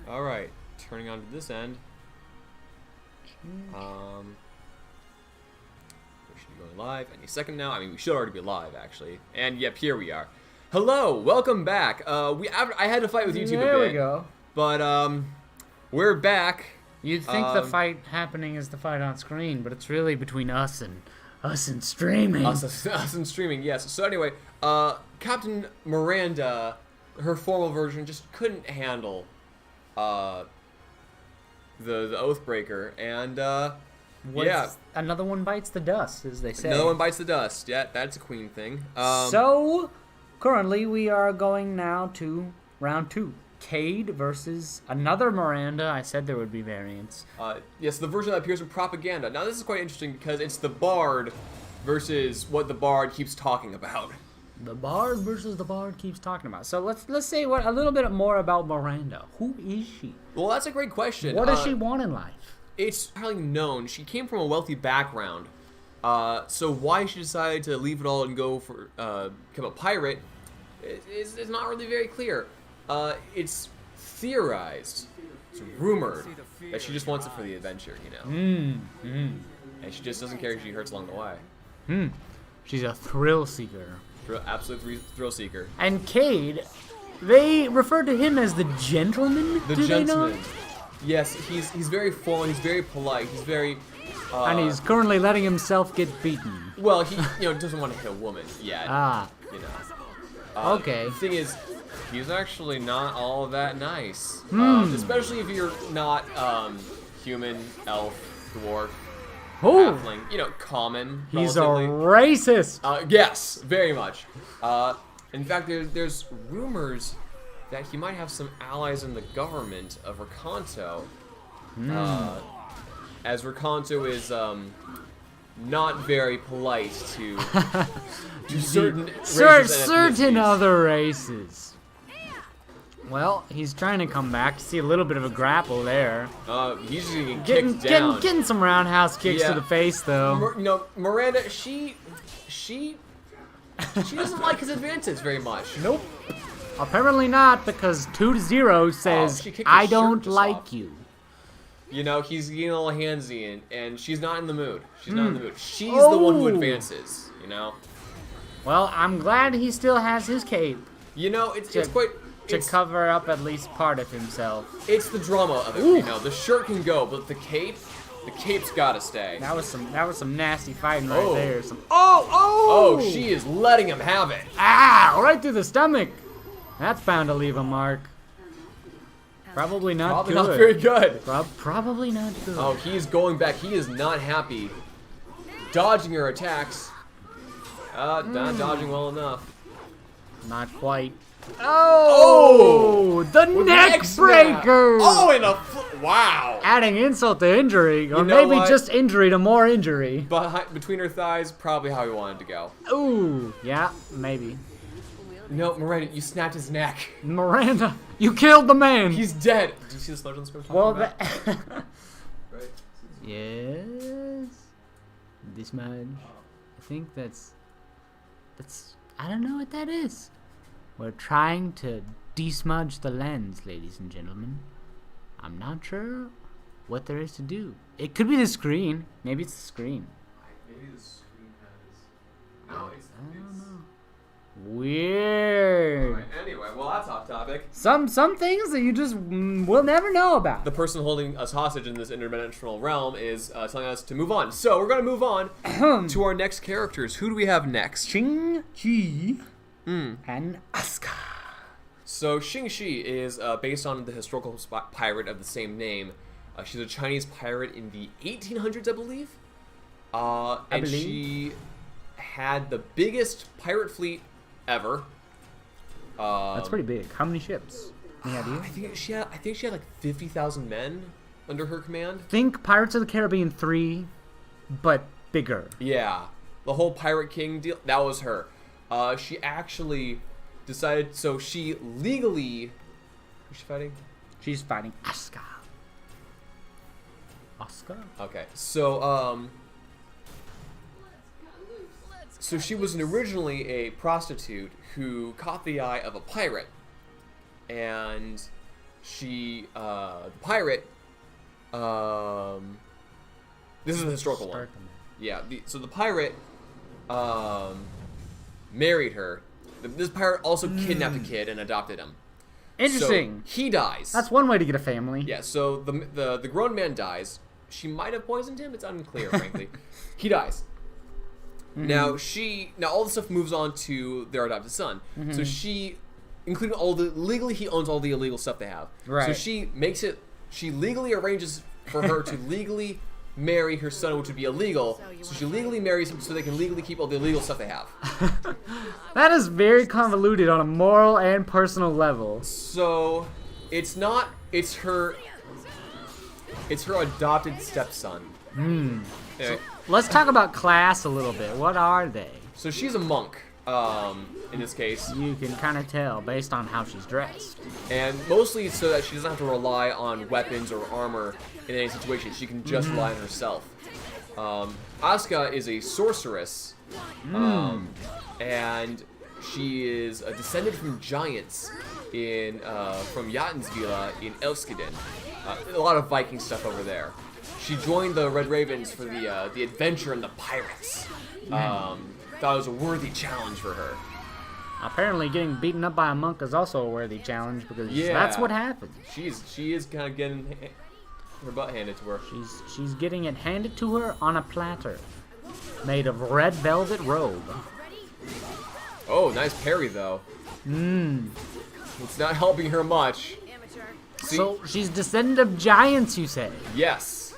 All right, turning on to this end. We should be going live any second now. I mean, we should already be live, actually. And yep, here we are. Hello, welcome back. I had to fight with YouTube a bit. There we go. But we're back. You'd think the fight happening is the fight on screen, but it's really between us and streaming. Us and streaming, yes. So anyway, Captain Miranda, her formal version, just couldn't handle the Oathbreaker, and yeah, another one bites the dust, as they say. Another one bites the dust. Yeah, that's a queen thing. So currently we are going now to round 2. Cade versus another Miranda. I said there would be variants. Yes, the version that appears in propaganda. Now this is quite interesting because it's the Bard versus what the Bard keeps talking about. The Bard versus the Bard keeps talking about. So let's say a little bit more about Miranda. Who is she? Well, that's a great question. What does she want in life? It's highly known. She came from a wealthy background. So why she decided to leave it all and go for become a pirate is not really very clear. It's theorized, it's rumored that she just wants it for the adventure, you know. And she just doesn't care if she hurts along the way. She's a thrill seeker. Absolute thrill seeker. And Cade, they refer to him as the gentleman. The gentleman. Yes, he's very formal. He's very polite. He's very. And he's currently letting himself get beaten. Well, he doesn't want to hit a woman yet. You know. Okay. The thing is, he's actually not all that nice. Especially if you're not human, elf, dwarf, halfling. You know, common. He's a relatively. racist. Yes, very much. In fact, there's rumors that he might have some allies in the government of Rakanto. As Rakanto is not very polite to certain races certain other races. Well, he's trying to come back. See a little bit of a grapple there. He's just getting kicked down. Getting some roundhouse kicks to the face, though. Miranda, she doesn't like his advances very much. Nope. Apparently not, because 2-0 says, I don't like you. You know, he's getting a little handsy, and she's not in the mood. She's not in the mood. She's the one who advances, you know? Well, I'm glad he still has his cape. You know, it's quite... To cover up at least part of himself. It's the drama of it, you know? The shirt can go, but the cape's gotta stay. That was some nasty fighting right there. Oh, she is letting him have it. Right through the stomach. That's bound to leave a mark. Probably not good. Not very good. Probably not good. Oh, he's going back. He is not happy. Dodging her attacks. Not dodging well enough. Not quite. The neck breaker! Wow! Adding insult to injury, or maybe just injury to more injury. Between her thighs, probably how he wanted to go. Ooh, yeah, maybe. No, Miranda, you snapped his neck. Miranda, you killed the man. He's dead. Do you see the sludge on the screen? Well, right. Yes. This man. I think that's. I don't know what that is. We're trying to desmudge the lens, ladies and gentlemen. I'm not sure what there is to do. It could be the screen. Maybe it's the screen. Maybe the screen has... No, I don't know. Weird. Right, anyway, well, that's off topic. Some things that you just will never know about. The person holding us hostage in this interdimensional realm is telling us to move on. So we're going to move on to our next characters. Who do we have next? Xing-Chi. And Asuka. So Xing-Chi is based on the historical pirate of the same name. She's a Chinese pirate in the 1800s, I believe. And she had the biggest pirate fleet ever. That's pretty big. How many ships? Any idea? I think she had like 50,000 men under her command. Think Pirates of the Caribbean 3, but bigger. Yeah, the whole Pirate King deal. That was her. She actually decided, so she legally... Who's she fighting? She's fighting Asuka. Okay, so, so she was originally a prostitute who caught the eye of a pirate. And the pirate, this is a historical one. Yeah, so the pirate, married her. This pirate also kidnapped a kid and adopted him. Interesting. So he dies. That's one way to get a family. Yeah, so the grown man dies. She might have poisoned him. It's unclear, frankly. He dies. Now all the stuff moves on to their adopted son. So she, including legally he owns all the illegal stuff they have. Right. So she legally arranges for her to legally marry her son, which would be illegal. So she legally marries him so they can legally keep all the illegal stuff they have. That is very convoluted on a moral and personal level. So it's her adopted stepson. Anyway, Let's talk about class a little bit. What are they? so she's a monk, in this case, You can kind of tell based on how she's dressed. and mostly so that she doesn't have to rely on weapons or armor in any situation. She can just rely on herself. Asuka is a sorceress, and she is a descendant from giants from Jotensvilla in Elskeden. A lot of Viking stuff over there. She joined the Red Ravens for the adventure and the pirates. Thought it was a worthy challenge for her. Apparently, getting beaten up by a monk is also a worthy challenge because Yeah. that's what happens. She is kind of getting her butt handed to her. She's getting it handed to her on a platter, made of red velvet robe. Oh, nice parry though. It's not helping her much. See? So she's descendant of giants, you say? Yes.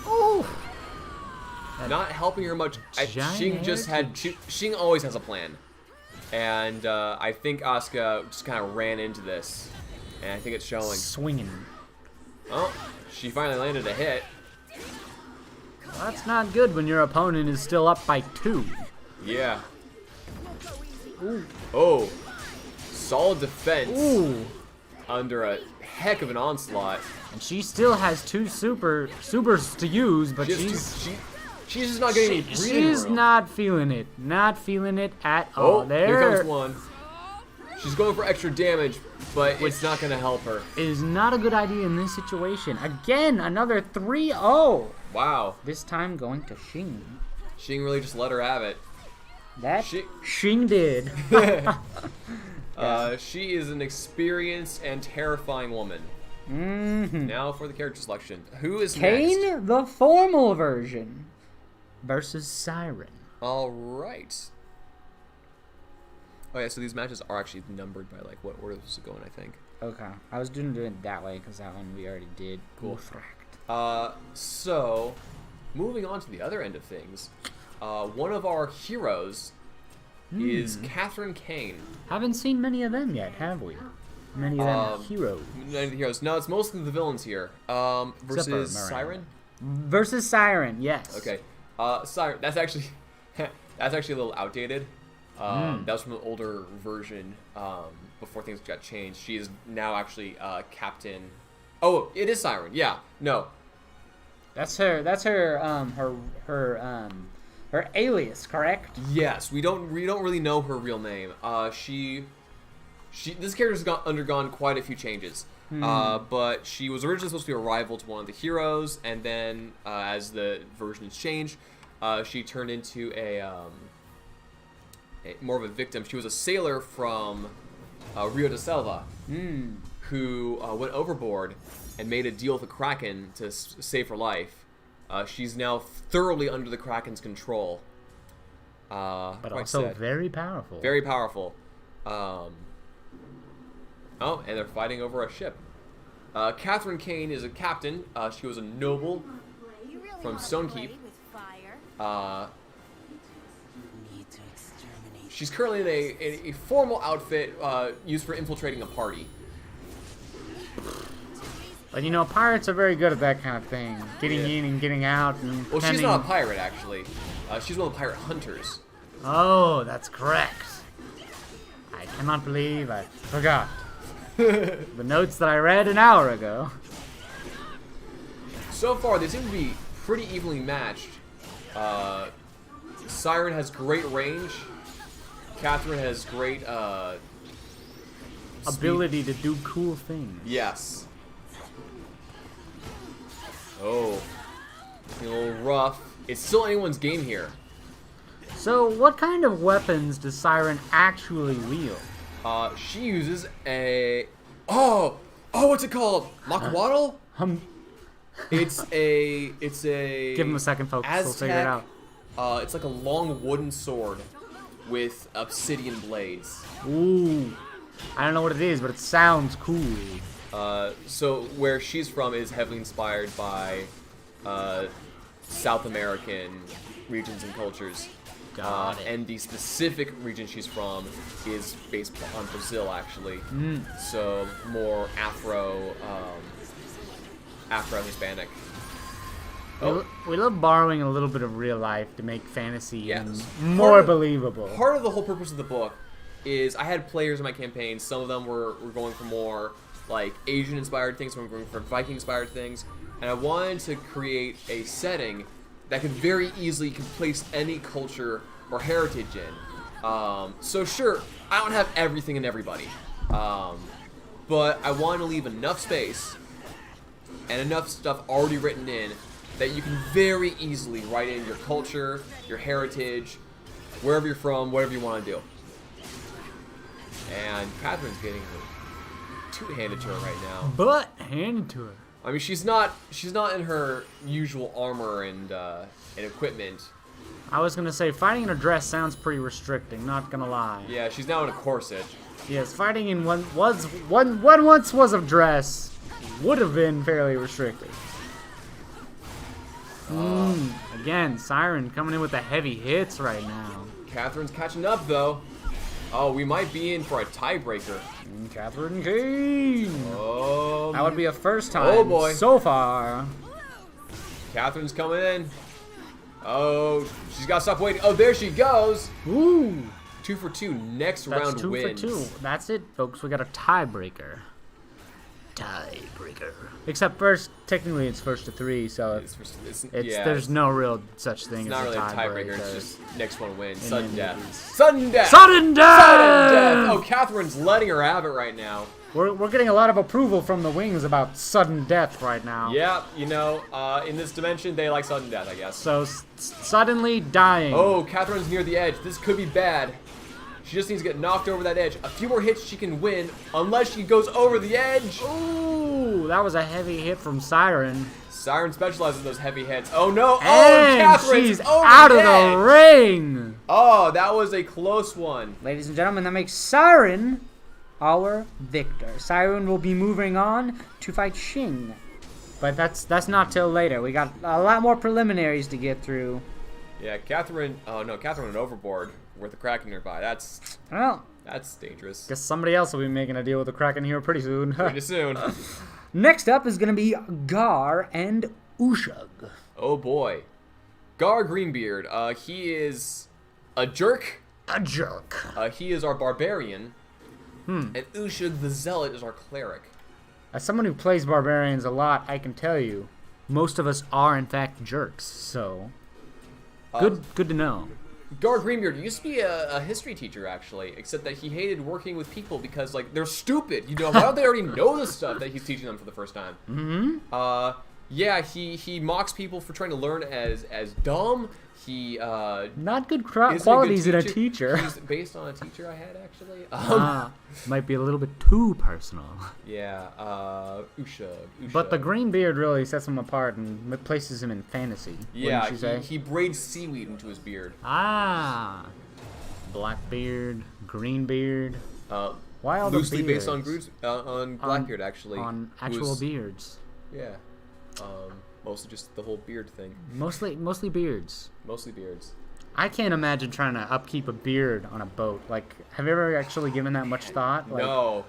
Ooh. Not helping her much. Shing just Giant Shing always has a plan, and I think Asuka just kind of ran into this, and I think it's showing. Swinging. Oh, she finally landed a hit. Well, that's not good when your opponent is still up by 2. Yeah. Oh, solid defense under a heck of an onslaught. And she still has 2 supers to use, but She's just not getting any breathing she's room. not feeling it. Not feeling it at all. Oh, here comes one. She's going for extra damage, but it's not going to help her. Is not a good idea in this situation. Again, another 3-0. Wow. This time going to Shing. Shing really just let her have it. That She- Shing did. She is an experienced and terrifying woman. Now for the character selection. Who is next? Kane, the formal version, versus Siren. All right. Oh yeah, so these matches are actually numbered by like what order this is going, I think. Okay, I was doing it that way because that one we already did. Cool. So moving on to the other end of things, one of our heroes is Catherine Kane. Haven't seen many of them yet, have we? Many of them heroes. Many of the heroes. No, it's mostly the villains here. Versus Miranda. Siren. Versus Siren, yes. Okay. Siren. That's actually a little outdated. That was from an older version before things got changed. She is now actually Captain. Oh, it is Siren. Yeah. No. That's her alias, correct? Yes. We don't really know her real name. This character's undergone quite a few changes. But she was originally supposed to be a rival to one of the heroes, and then as the versions changed, she turned into more of a victim. She was a sailor from Rio de Selva who went overboard and made a deal with the Kraken to save her life. She's now thoroughly under the Kraken's control. But also very powerful. Very powerful. Oh, and they're fighting over a ship. Catherine Kane is a captain. She was a noble from Stonekeep. She's currently in a formal outfit used for infiltrating a party. But you know, pirates are very good at that kind of thing. Getting in and getting out. And Well, she's not a pirate, actually. She's one of the pirate hunters. Oh, that's correct. I cannot believe I forgot. The notes that I read an hour ago. So far, they seem to be pretty evenly matched. Siren has great range. Catherine has great ability to do cool things. Yes. Oh. A little rough. It's still anyone's game here. So, what kind of weapons does Siren actually wield? She uses a... Oh, what's it called? Makwaddle? It's a... Give him a second, folks. We'll figure it out. It's like a long wooden sword with obsidian blades. Ooh. I don't know what it is, but it sounds cool. So where she's from is heavily inspired by South American regions and cultures. Got it. And the specific region she's from is based on Brazil, actually. So more Afro-Hispanic. We love borrowing a little bit of real life to make fantasy Yes. more believable. Part of the whole purpose of the book is I had players in my campaign. Some of them were going for more like Asian-inspired things, some were going for Viking-inspired things, and I wanted to create a setting that could very easily place any culture or heritage in. So sure, I don't have everything and everybody, but I want to leave enough space and enough stuff already written in that you can very easily write in your culture, your heritage, wherever you're from, whatever you want to do. And Catherine's getting two-handed to her right now. But handed to her. I mean, she's not in her usual armor and equipment. I was gonna say fighting in a dress sounds pretty restricting. Not gonna lie. Yeah, she's now in a corset. Yes, fighting in one once was a dress would have been fairly restricted. Again, Siren coming in with the heavy hits right now. Catherine's catching up though. Oh, we might be in for a tiebreaker. Catherine King. That would be a first time. Oh boy. So far. Catherine's coming in. Oh, she's got to stop waiting. Oh, there she goes. Ooh. 2 for 2. Next That's round 2 wins. for 2. That's it, folks. We got a tiebreaker. Tiebreaker. Except first, technically it's first to 3, so there's no real such thing It's as not really a tiebreaker. tiebreaker. It's just next one wins. in Sudden any death. of these. Sudden death. Sudden death! Sudden death. Oh, Catherine's letting her have it right now. We're getting a lot of approval from the wings about sudden death right now. Yeah, you know, in this dimension, they like sudden death, I guess. So, suddenly dying. Oh, Catherine's near the edge. This could be bad. She just needs to get knocked over that edge. A few more hits, she can win, unless she goes over the edge. Ooh, that was a heavy hit from Siren. Siren specializes in those heavy hits. Oh, no. And oh, Catherine's she's over out the of edge. the ring. Oh, that was a close one. Ladies and gentlemen, that makes Siren our victor. Siren will be moving on to fight Xing. But that's not till later. We got a lot more preliminaries to get through. Yeah, Catherine. Oh no, Catherine went overboard with the Kraken nearby. That's dangerous. Guess somebody else will be making a deal with the Kraken here pretty soon. Pretty soon. Next up is gonna be Gar and Ushug. Oh boy, Gar Greenbeard. He is a jerk. A jerk. He is our barbarian. And Ushug the Zealot is our cleric. As someone who plays barbarians a lot, I can tell you, most of us are in fact jerks. So, good to know. Gar Greenbeard used to be a history teacher, actually, except that he hated working with people because, like, they're stupid. You know, why don't they already know the stuff that he's teaching them for the first time? Yeah, he mocks people for trying to learn as dumb. He not good isn't qualities a good in a teacher. He's based on a teacher I had, actually. Might be a little bit too personal. Yeah, Ushug. But the green beard really sets him apart and places him in fantasy. Yeah, wouldn't you say? he braids seaweed into his beard. Ah, black beard, green beard. Why all loosely the beards? based on Blackbeard, actually. On actual beards. Yeah. Mostly just the whole beard thing. Mostly beards. Mostly beards. I can't imagine trying to upkeep a beard on a boat. Like, have you ever actually given that much thought? Like, No.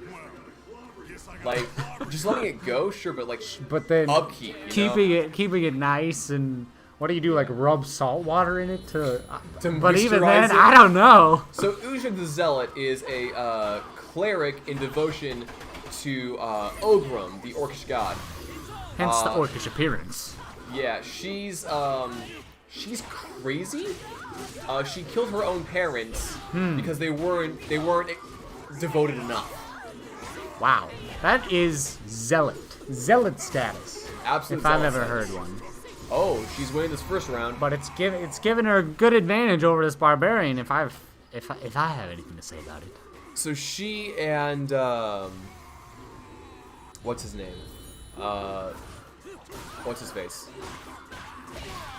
Like, just letting it go, sure, but then upkeep. Keeping it nice, and what do? Like rub salt water in it to but even moisturize then, it? I don't know. So Ushug the Zealot is a cleric in devotion to Ogrum, the Orcish god. Hence the orcish appearance. Yeah, she's crazy. She killed her own parents because they weren't devoted enough. Wow. That is Zealot. Zealot status. Absolute If I've zealot ever status. heard one. Oh, she's winning this first round. But it's given her a good advantage over this barbarian if I have anything to say about it. So she and what's his name? What's his face?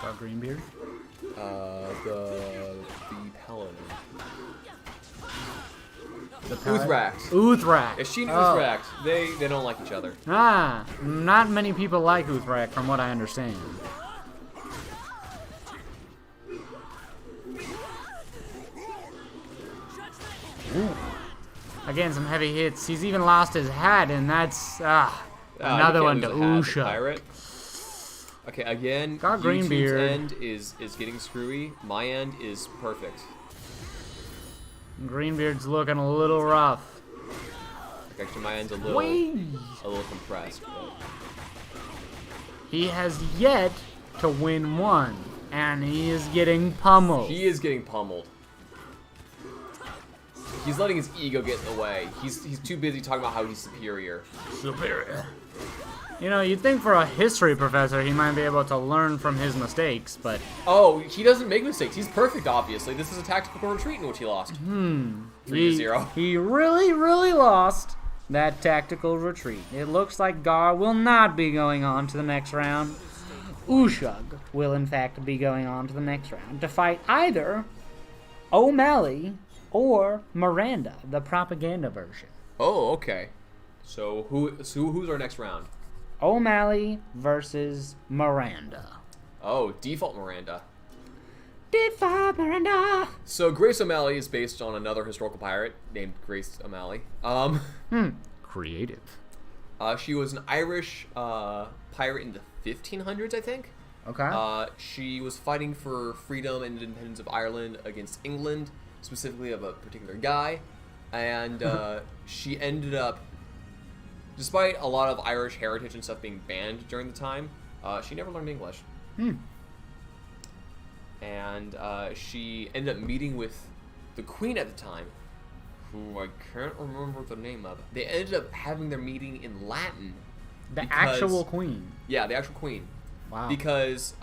Got Greenbeard? The paladin. The Paladin? Uthrax. Uthrak. If she and Oh. Uthrax, they don't like each other. Ah, not many people like Uthrak from what I understand. Ooh. Again, some heavy hits. He's even lost his hat, and that's another you one can't to lose a hat, the Usha. pirate. Okay, again, Got YouTube's Greenbeard. end is getting screwy. My end is perfect. Greenbeard's looking a little rough. Like, actually, my end's a little compressed. But... He has yet to win one, and he is getting pummeled. He is getting pummeled. He's letting his ego get in the way. He's too busy talking about how he's superior. Superior. You know, you'd think for a history professor he might be able to learn from his mistakes, but... Oh, he doesn't make mistakes. He's perfect, obviously. This is a tactical retreat in which he lost. 3-0. He really, really lost that tactical retreat. It looks like Gar will not be going on to the next round. Ushug will, in fact, be going on to the next round to fight either O'Malley or Miranda, the propaganda version. Oh, okay. So who's our next round? O'Malley versus Miranda. Oh, default Miranda. Default Miranda. So Grace O'Malley is based on another historical pirate named Grace O'Malley. Creative. She was an Irish pirate in the 1500s, I think. Okay. She was fighting for freedom and independence of Ireland against England, specifically of a particular guy, and she ended up, despite a lot of Irish heritage and stuff being banned during the time, she never learned English. And she ended up meeting with the queen at the time, who I can't remember the name of. They ended up having their meeting in Latin. The actual queen. Yeah, the actual queen. Wow. Because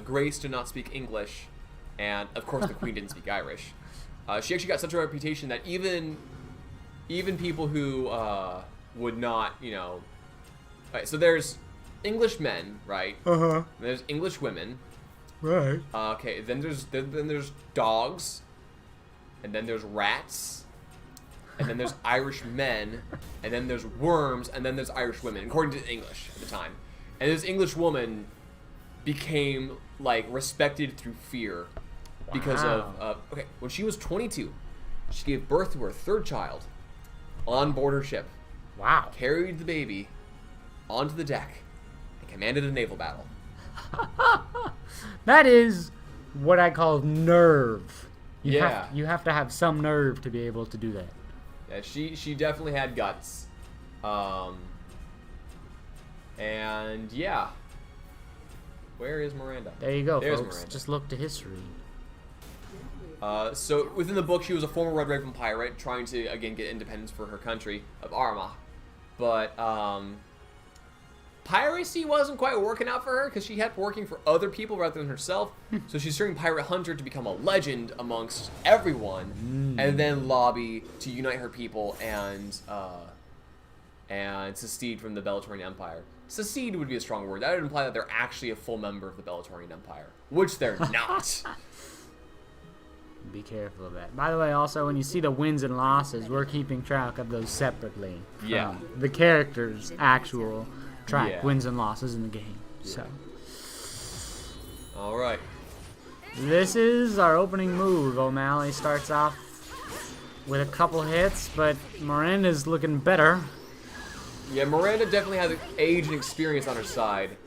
Grace did not speak English, and of course the queen didn't speak Irish. She actually got such a reputation that even people who would not, you know... Right, so there's English men, right? Uh-huh. There's English women. Right. Okay, then there's dogs, and then there's rats, and then there's Irish men, and then there's worms, and then there's Irish women, according to English at the time. And this English woman became, like, respected through fear because of, okay, when she was 22, she gave birth to her third child on board her ship. Wow. Carried the baby onto the deck and commanded a naval battle. That is what I call nerve. You Yeah. you have to have some nerve to be able to do that. Yeah, she definitely had guts. And yeah. Where is Miranda? There you go, There's folks. Miranda. Just look to history. So within the book, she was a former Red Raven pirate trying to, again, get independence for her country of Armagh. But piracy wasn't quite working out for her because she kept working for other people rather than herself. So she's turning pirate hunter to become a legend amongst everyone, and then lobby to unite her people and secede from the Bellatorian Empire. Secede would be a strong word. That would imply that they're actually a full member of the Bellatorian Empire, which they're not. Be careful of that. By the way, also, when you see the wins and losses, we're keeping track of those separately from Yeah. the characters' actual track Yeah. wins and losses in the game. So All right. this is our opening move. O'Malley starts off with a couple hits, but Miranda's looking better. Yeah, Miranda definitely has age and experience on her side.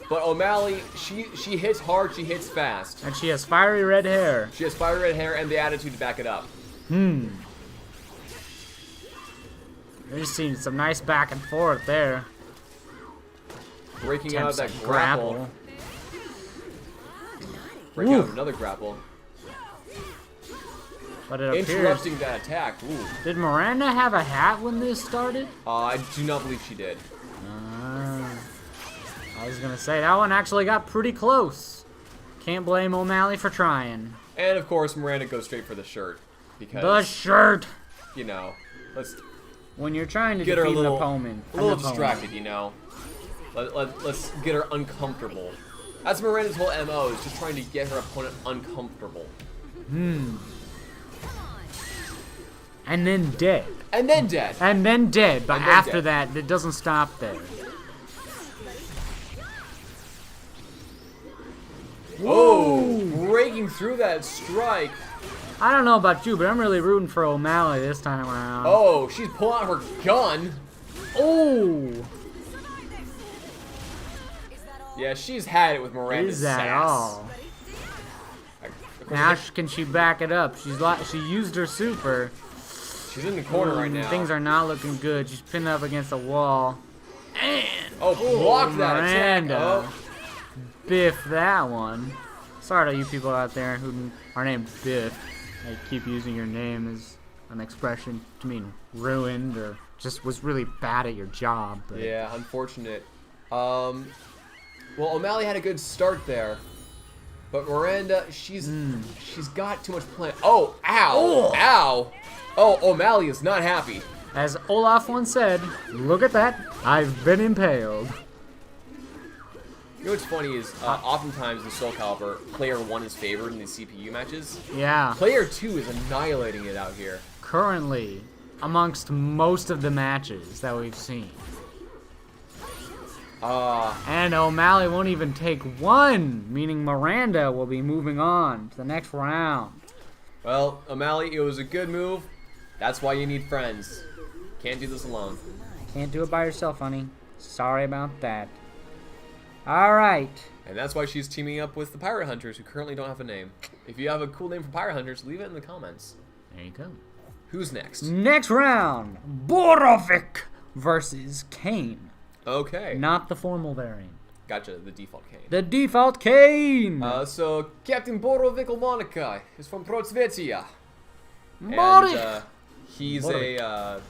But O'Malley, she hits hard, she hits fast. And she has fiery red hair. She has fiery red hair and the attitude to back it up. We're just seeing some nice back and forth there. Breaking out of that Attempts to grapple. Breaking out Ooh. of another grapple. But it appears... Interrupting that attack. Ooh. Did Miranda have a hat when this started? I do not believe she did. I was gonna say, that one actually got pretty close. Can't blame O'Malley for trying. And of course, Miranda goes straight for the shirt. Because, The shirt! you know, let's When you're trying to get her defeat a little, an opponent. distracted, you know. Let's get her uncomfortable. That's Miranda's whole MO, is just trying to get her opponent uncomfortable. And then dead. And then dead. And then dead, but And then after dead. that, it doesn't stop there. Whoa! Breaking through that strike. I don't know about you, but I'm really rooting for O'Malley this time around. Oh, she's pulling out her gun. Oh! Yeah, she's had it with Miranda's Is that sass. all? Of course, Now can she back it up? She used her super. she's in the corner right now. Things are not looking good. She's pinned up against a wall. And Oh, block that attack. Miranda. Oh. Biff that one. Sorry to you people out there who are named Biff. I keep using your name as an expression to mean ruined or just was really bad at your job. But Yeah, unfortunate. Well, O'Malley had a good start there, but Miranda, she's got too much plan. Oh, ow, ow. Oh, O'Malley is not happy. As Olaf once said, look at that, I've been impaled. You know what's funny is oftentimes in Soul Calibur, player 1 is favored in these CPU matches. Yeah, Player 2 is annihilating it out here. currently amongst most of the matches that we've seen. And O'Malley won't even take one, meaning Miranda will be moving on to the next round. Well, O'Malley, it was a good move. That's why you need friends. Can't do this alone. Can't do it by yourself, honey. Sorry about that. Alright. And that's why she's teaming up with the Pirate Hunters, who currently don't have a name. If you have a cool name for Pirate Hunters, leave it in the comments. There you go. Who's next? Next round, Borovic versus Kane. Okay. Not the formal variant. Gotcha, the default Kane. The default Kane! So, Captain Borovic Olmonica is from Prozvetia. Boric! And he's a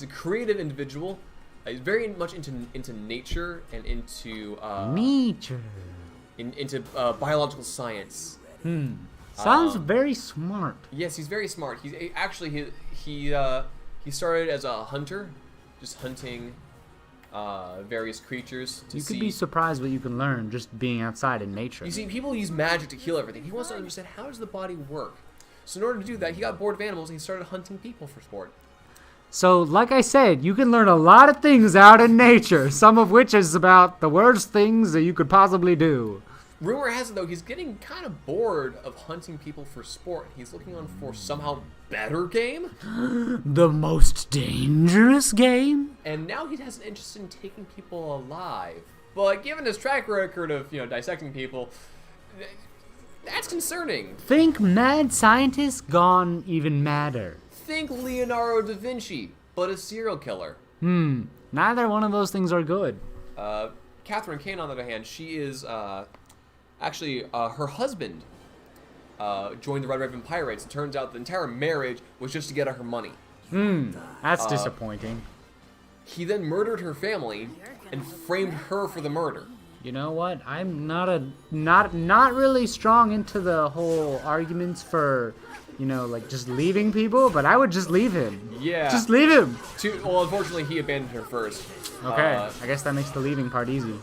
creative individual. He's very much into nature and into Nature. into biological science. Sounds very smart. Yes, he's very smart. He's actually he started as a hunter, just hunting various creatures to You see. could be surprised what you can learn just being outside in nature. You see, people use magic to heal everything. He wants to understand how does the body work. So in order to do that, he got bored of animals and he started hunting people for sport. So, like I said, you can learn a lot of things out in nature, some of which is about the worst things that you could possibly do. Rumor has it, though, he's getting kind of bored of hunting people for sport. He's looking on for somehow better game. The most dangerous game? And now he has an interest in taking people alive. But given his track record of, dissecting people, that's concerning. Think mad scientist gone even madder. Think Leonardo da Vinci, but a serial killer. Neither one of those things are good. Catherine Kane, on the other hand, she is actually her husband joined the Red Raven Pirates. It turns out the entire marriage was just to get her money. That's disappointing. He then murdered her family and framed her for the murder. You know what? I'm not really strong into the whole arguments for, like just leaving people, but I would just leave him. Yeah. Just leave him. Well, unfortunately, he abandoned her first. Okay. I guess that makes the leaving part easy.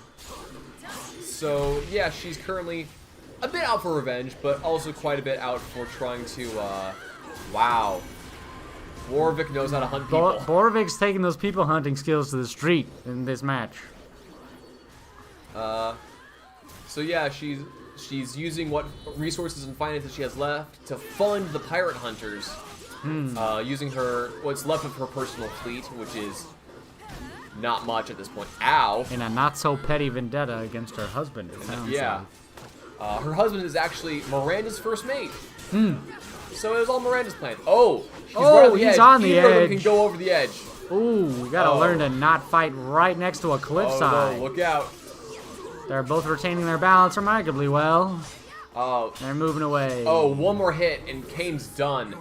So, yeah, she's currently a bit out for revenge, but also quite a bit out for trying to, wow. Warwick knows how to hunt people. Borovic's taking those people hunting skills to the street in this match. So yeah, she's using what resources and finances she has left to fund the pirate hunters, using what's left of her personal fleet, which is not much at this point. Ow! In a not-so-petty vendetta against her husband, it sounds Yeah. like. Her husband is actually Miranda's first mate. So it was all Miranda's plan. Oh! She's right on the he's edge. on the Either of them edge. can go over the edge. Ooh, we gotta learn to not fight right next to a Oh cliffside. no, look out. They're both retaining their balance remarkably well. Oh. They're moving away. Oh, one more hit and Kane's done.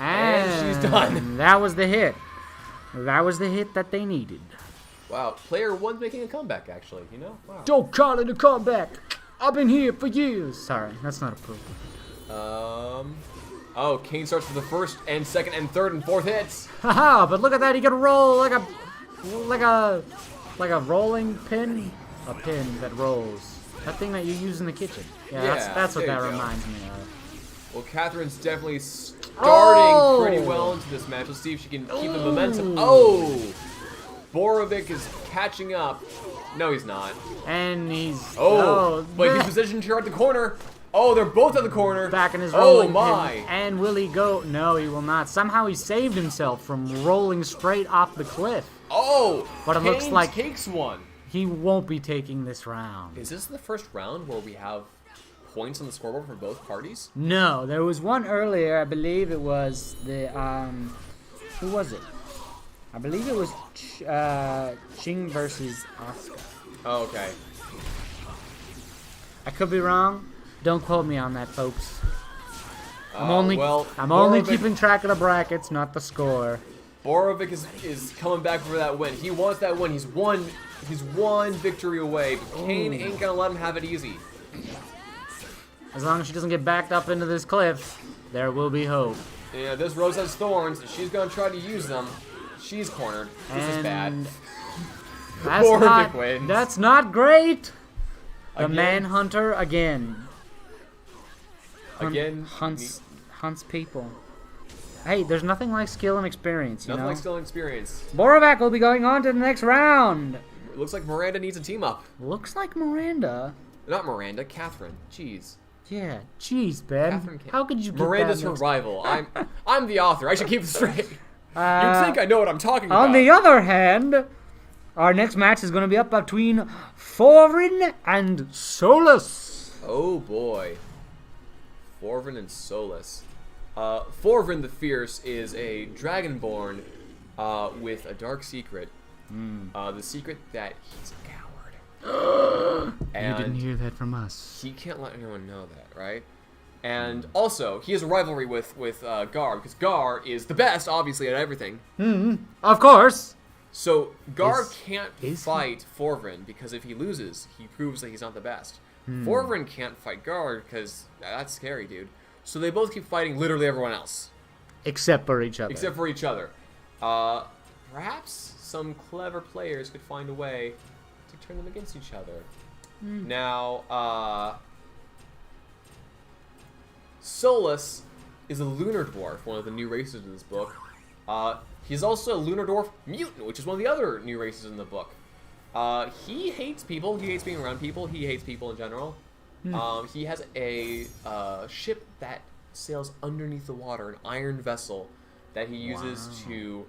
And she's done. That was the hit. That was the hit that they needed. Wow, player 1's making a comeback, actually, you know? Wow. Don't call it a comeback. I've been here for years. Sorry, that's not appropriate. Oh, Kane starts with the first and second and third and fourth hits. Haha, but look at that, he can roll like a rolling pin. A pin that rolls. That thing that you use in the kitchen. Yeah, that's what that reminds me of. Well, Catherine's definitely starting pretty well into this match. Let's see if she can keep the momentum. Oh! Borovic is catching up. No, he's not. And he's... But he's positioned here at the corner. Oh, they're both at the corner. Back in his rolling my. pin. And will he go? No, he will not. Somehow he saved himself from rolling straight off the cliff. Oh! But it looks like takes one. He won't be taking this round. Is this the first round where we have points on the scoreboard for both parties? No, there was one earlier. I believe it was the who was it? I believe it was Ching versus Asuka. Oh, okay. I could be wrong. Don't quote me on that, folks. I'm Borovic, only keeping track of the brackets, not the score. Borovic is coming back for that win. He wants that win. He's one victory away, but Kane ain't gonna let him have it easy. As long as she doesn't get backed up into this cliff, there will be hope. Yeah, this rose has thorns. She's gonna try to use them. She's cornered. This is bad. Borovic wins. That's not great. The Again? Manhunter again. Again, hunts people. Hey, there's nothing like skill and experience, you know? Nothing like skill and experience. Borovac will be going on to the next round. It looks like Miranda needs a team up. Looks like Miranda. Not Miranda, Catherine. Jeez. Yeah, jeez, Ben. How could you get Miranda's that her mixed- rival. I'm the author. I should keep it straight. You'd think I know what I'm talking about. On the other hand, our next match is going to be up between Forin and Solus. Oh boy. Forvin and Solus. Forvin the Fierce is a dragonborn with a dark secret. The secret that he's a coward. And you didn't hear that from us. he can't let anyone know that, right? And also, he has a rivalry with Gar, because Gar is the best, obviously, at everything. Of course. So Gar can't is fight Forvin, because if he loses, he proves that he's not the best. Forvin can't fight Gar, because that's scary, dude. So they both keep fighting literally everyone else. Except for each other. Except for each other. Perhaps some clever players could find a way to turn them against each other. Now, Solus is a lunar dwarf, one of the new races in this book. He's also a lunar dwarf mutant, which is one of the other new races in the book. He hates people. He hates being around people. He hates people in general. He has a ship that sails underneath the water, an iron vessel that he uses to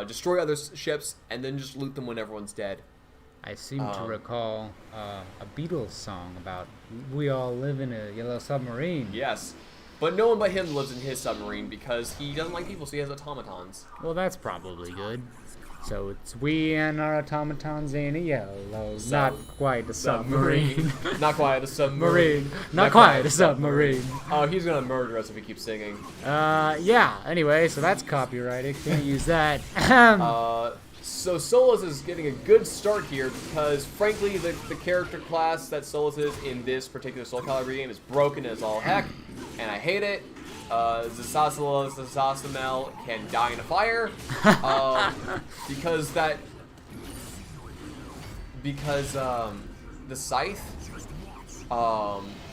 destroy other ships and then just loot them when everyone's dead. I seem to recall a Beatles song about we all live in a yellow submarine. Yes. But no one but him lives in his submarine because he doesn't like people, so he has automatons. Well, that's probably good. So it's we and our automatons in a yellow, not quite a submarine. Not quite a submarine. Not quite a submarine. Oh, he's gonna murder us if we keep singing. Yeah, anyway, so that's copyrighted. Can't use that. So Solus is getting a good start here because, frankly, the character class that Solus is in this particular Soul Calibur game is broken as all heck, and I hate it. Zasasamel can die in a fire because the scythe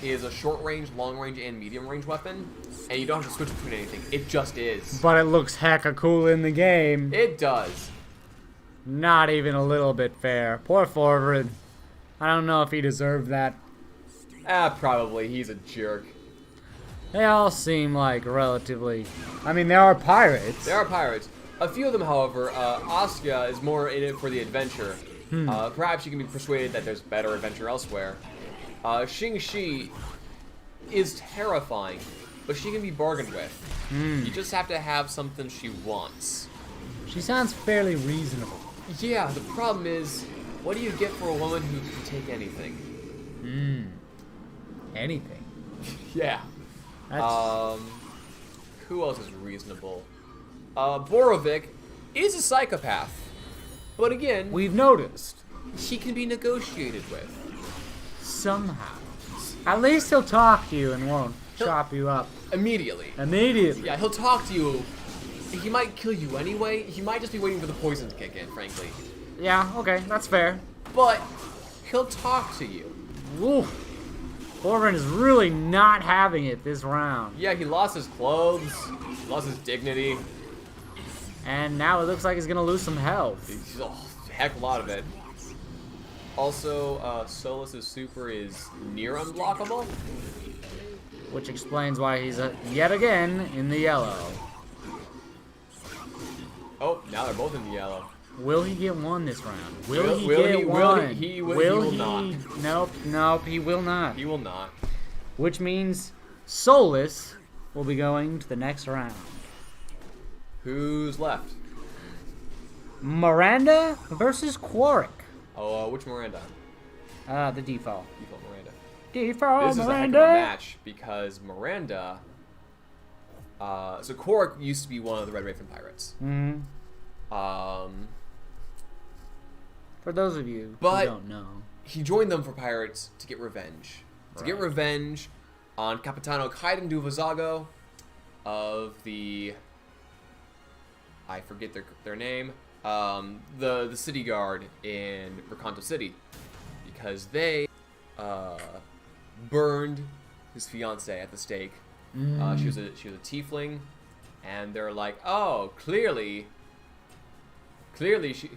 is a short range, long range, and medium range weapon, and you don't have to switch between anything. It just is. But it looks hecka cool in the game. It does. Not even a little bit fair. Poor Forward. I don't know if he deserved that. Probably. He's a jerk. They all seem like relatively... I mean, they are pirates. They are pirates. A few of them, however, Asuka is more in it for the adventure. Perhaps you can be persuaded that there's better adventure elsewhere. Xing-Shi is terrifying, but she can be bargained with. You just have to have something she wants. She sounds fairly reasonable. Yeah, the problem is, what do you get for a woman who can take anything? Anything. Yeah. That's, Who else is reasonable? Borovic is a psychopath. But again, we've noticed. he can be negotiated with. Somehow. At least he'll talk to you and won't chop you up. Immediately. Immediately. Yeah, he'll talk to you. He might kill you anyway. He might just be waiting for the poison to kick in, frankly. Yeah, okay, that's fair. But he'll talk to you. Woo. Corbin is really not having it this round. Yeah, he lost his clothes, lost his dignity. And now it looks like he's gonna lose some health. He's a heck of a lot of it. Also, Solus's super is near unblockable. Which explains why he's yet again in the yellow. Oh, now they're both in the yellow. Will he get one this round? Will Will he get one? he will not. Nope, he will not. He will not. Which means Solus will be going to the next round. Who's left? Miranda versus Quark. Oh, which Miranda? The default. Default Miranda. Default This is a heck of Miranda. a match because Miranda. So Quark used to be one of the Red Raven pirates. Mhm. For those of you But- who don't know. He joined them for pirates to get revenge. To get Right. revenge on Capitano Kaiden du Vazago of the... I forget their name. The city guard in Recanto City. Because they burned his fiancée at the stake. She was a tiefling. And they're like, oh, clearly she...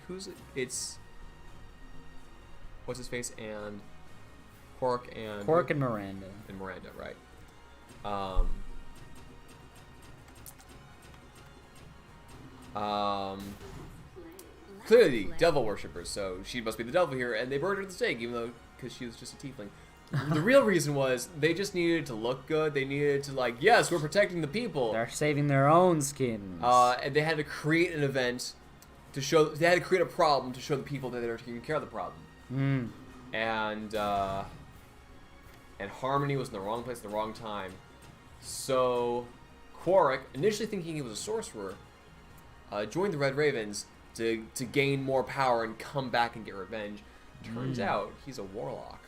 Who's it? It's... What's his face? And Quark and Miranda. And Miranda, right? Clearly devil worshippers, so she must be the devil here, and they burned her at the stake, even though because she was just a tiefling. The real reason was they just needed to look good. They needed to like, yes, we're protecting the people. They're saving their own skins. And they had to create an event to show. They had to create a problem to show the people that they were taking care of the problem. And Harmony was in the wrong place at the wrong time. So Quark, initially thinking he was a sorcerer, joined the Red Ravens to gain more power and come back and get revenge. Turns out he's a warlock.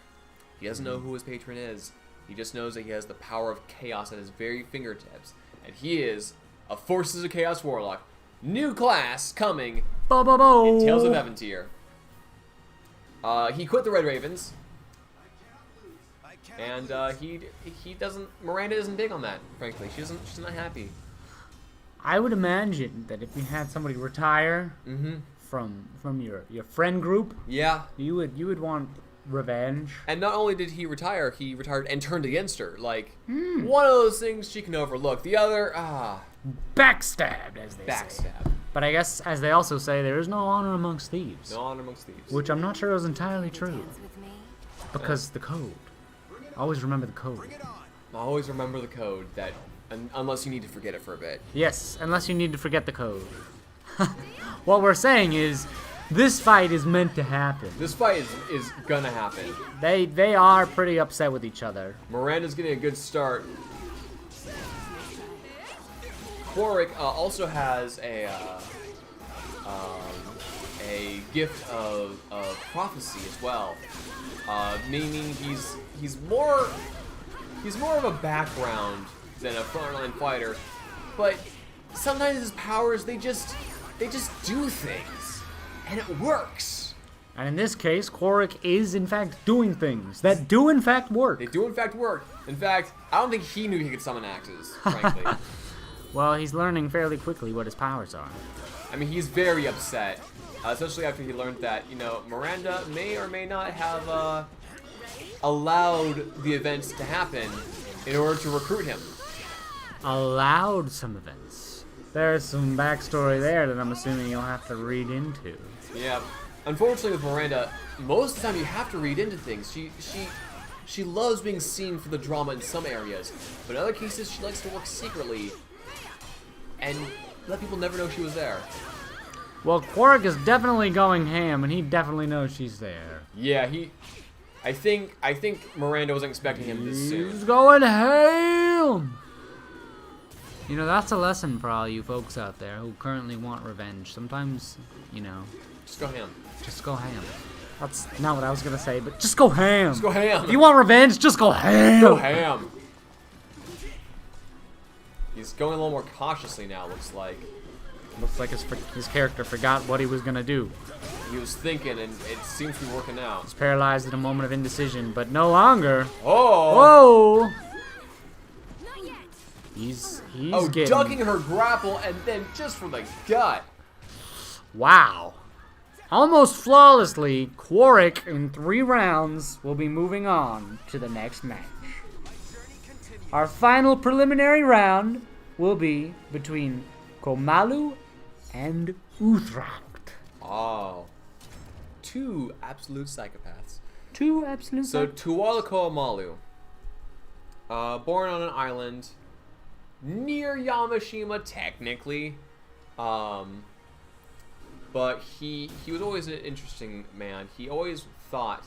He doesn't know who his patron is. He just knows that he has the power of chaos at his very fingertips. And he is a Forces of Chaos warlock. New class coming in Tales of Eventyr. He quit the Red Ravens. And he doesn't... Miranda isn't big on that, frankly. She's not happy. I would imagine that if you had somebody retire from your friend group, Yeah. you would want revenge. And not only did he retired and turned against her. Like, one of those things she can overlook. The other, Backstabbed, as they say. backstab. But I guess, as they also say, there is no honor amongst thieves. No honor amongst thieves. Which I'm not sure is entirely true. Because the code. Always remember the code. Always remember the code, that unless you need to forget it for a bit. Yes, unless you need to forget the code. What we're saying is, this fight is meant to happen. This fight is gonna happen. They are pretty upset with each other. Miranda's getting a good start. Quark also has a gift of prophecy as well, meaning he's more of a background than a frontline fighter, but sometimes his powers they just do things, and it works. And in this case, Quark is in fact doing things that do in fact work. They do in fact work. In fact, I don't think he knew he could summon axes, frankly. Well, he's learning fairly quickly what his powers are. I mean, he's very upset, especially after he learned that, Miranda may or may not have allowed the events to happen in order to recruit him. Allowed some events. There's some backstory there that I'm assuming you'll have to read into. Yeah. Unfortunately with Miranda, most of the time you have to read into things. She loves being seen for the drama in some areas, but in other cases she likes to work secretly and let people never know she was there. Well, Quark is definitely going ham, and he definitely knows she's there. Yeah, I think Miranda wasn't expecting him this He's soon. going ham! You know, that's a lesson for all you folks out there who currently want revenge. Sometimes, you know, Just go ham. just go ham. That's not what I was gonna say, but just go ham. Just go ham. If you want revenge, just go ham. Go ham. He's going a little more cautiously now, looks like. Looks like his character forgot what he was gonna do. He was thinking, and it seems to be working out. He's paralyzed in a moment of indecision, but no longer. Oh! Whoa! He's Oh, getting... ducking her grapple, and then just for the gut. Wow. Almost flawlessly, Quarrick in 3 rounds will be moving on to the next match. Our final preliminary round will be between Komalu and Uthracht. Oh. 2 absolute psychopaths. 2 absolute... So, Tuwala Koamalu. Born on an island near Yamashima, technically. But he was always an interesting man. He always thought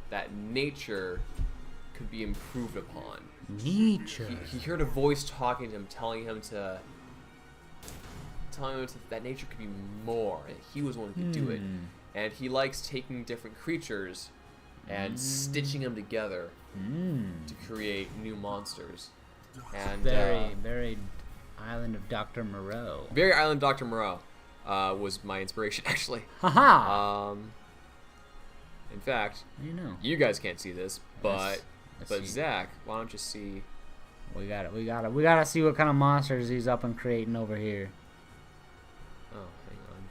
that nature could be improved upon. Nature. He heard a voice talking to him, telling him that nature could be more, and he was the one who could do it. And he likes taking different creatures and stitching them together to create new monsters. And Very Island of Dr. Moreau. very Island Dr. Moreau was my inspiration, actually. Haha! In fact, You know. you guys can't see this, but Let's see. Zach, why don't you see? We gotta see what kind of monsters he's up and creating over here. Oh, hang on.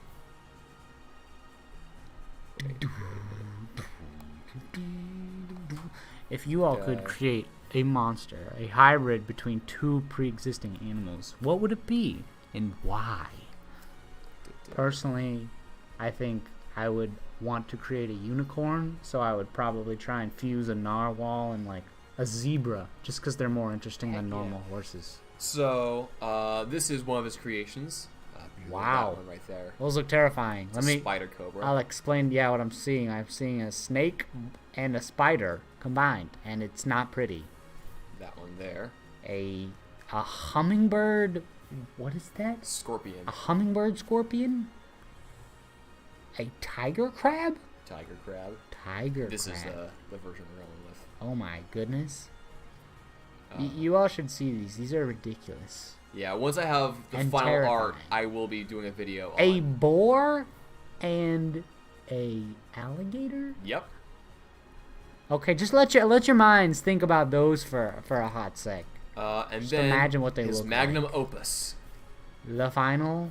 If you all could create a monster, a hybrid between 2 pre-existing animals, what would it be and why? Personally, I think I would want to create a unicorn, so I would probably try and fuse a narwhal and like a zebra, just because they're more interesting than normal horses. So, this is one of his creations. Wow. That one right there. Those look terrifying. It's a spider cobra. I'll explain, what I'm seeing. I'm seeing a snake and a spider combined, and it's not pretty. That one there. A hummingbird. What is that? Scorpion. A hummingbird scorpion? A tiger crab? Tiger crab. Tiger This crab. is the version we're going with. Oh my goodness. You all should see these. These are ridiculous. Yeah, once I have the And final art, terrifying. I will be doing a video on... A boar and a alligator? Yep. Okay, just let your minds think about those for a hot sec. And Just then imagine what they his look magnum like. opus. The final.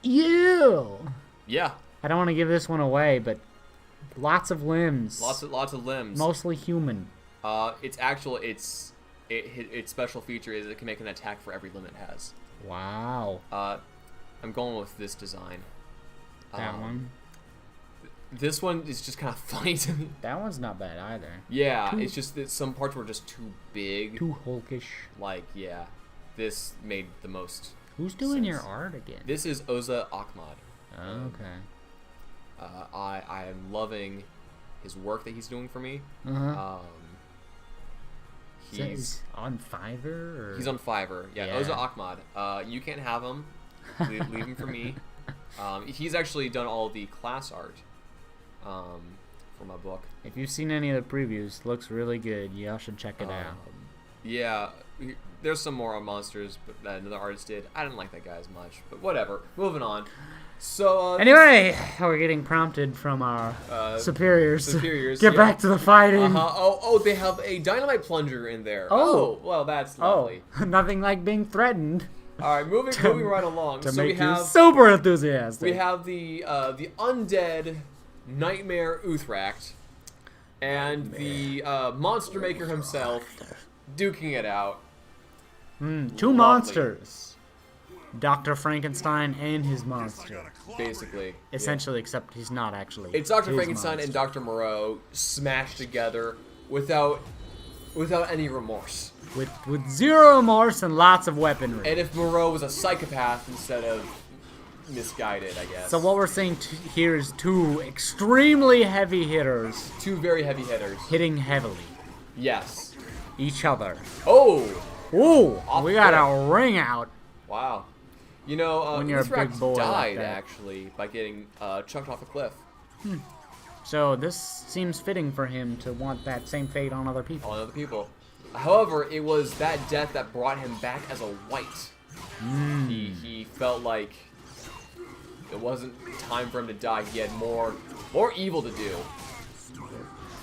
Ew! Yeah. I don't want to give this one away, but lots of limbs. Lots of limbs. Mostly human. Its special feature is it can make an attack for every limb it has. Wow. I'm going with this design. That one. This one is just kind of funny to me. That one's not bad either. Yeah, it's just that some parts were just too big. Too hulkish. Like, yeah, this made the most. Who's doing sense. your art again? This is Oza Ahmad. Okay. I am loving his work that he's doing for me. Uh-huh. He's on Fiverr? Or? On Fiverr. Yeah, Yeah. Oza Ahmad. You can't have him. Leave him for me. He's actually done all the class art for my book. If you've seen any of the previews, looks really good. Y'all should check it out. Yeah, there's some more on monsters, but that another artist did. I didn't like that guy as much, but whatever. Moving on. So Anyway, we're getting prompted from our superiors. Get back to the fighting. Oh, they have a dynamite plunger in there. Oh. Well, that's lovely. Nothing like being threatened. All right, moving right along. To So make we have you super enthusiastic. we have the undead nightmare Uthracht and the monster maker himself duking it out. Two monsters. Dr. Frankenstein and his monster. Basically. Essentially, except he's not actually. It's Dr. his Frankenstein monster. and Dr. Moreau smashed together without any remorse. With zero remorse and lots of weaponry. And if Moreau was a psychopath instead of misguided, I guess. So what we're seeing here is two extremely heavy hitters Two very heavy hitters. hitting heavily Yes. each other. Oh! Ooh, Off we the got cliff. a ring out. Wow. You know, When you're a Uthrax big boy like died, that. actually, by getting chucked off a cliff. So this seems fitting for him to want that same fate on other people. On other people. However, it was that death that brought him back as a white. He felt like it wasn't time for him to die. He had more evil to do.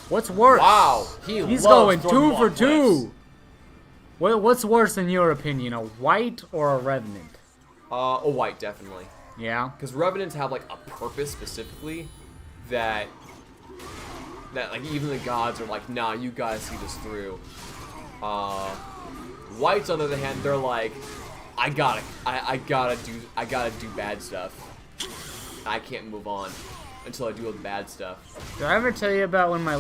What's worse? Wow, He's loves going throwing 2 for off cliffs. 2. What's worse in your opinion, a white or a revenant? A white, definitely. Yeah. Because revenants have like a purpose specifically that like even the gods are like, nah, you guys see this through. Whites, on the other hand, they're like, I gotta do bad stuff. I can't move on until I do the bad stuff. Did I ever tell you about when I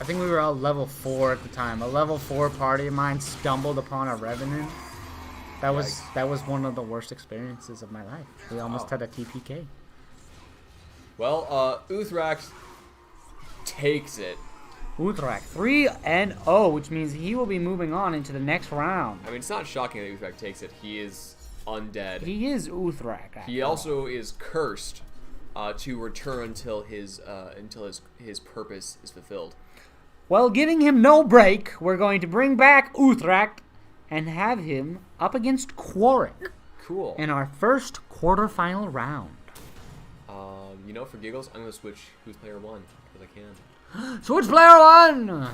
think we were all level 4 at the time, a level 4 party of mine stumbled upon a revenant? That was one of the worst experiences of my life. We almost had a TPK. Well, Uthrax takes it. Uthrak 3-0, which means he will be moving on into the next round. I mean, it's not shocking that Uthrax takes it. He is undead. He is Uthrak. He also is cursed to return until his purpose is fulfilled. Well, giving him no break, we're going to bring back Uthrak and have him up against Quarrick Cool. in our first quarterfinal round. You know, for giggles, I'm gonna switch who's player 1 because I can. Switch player 1.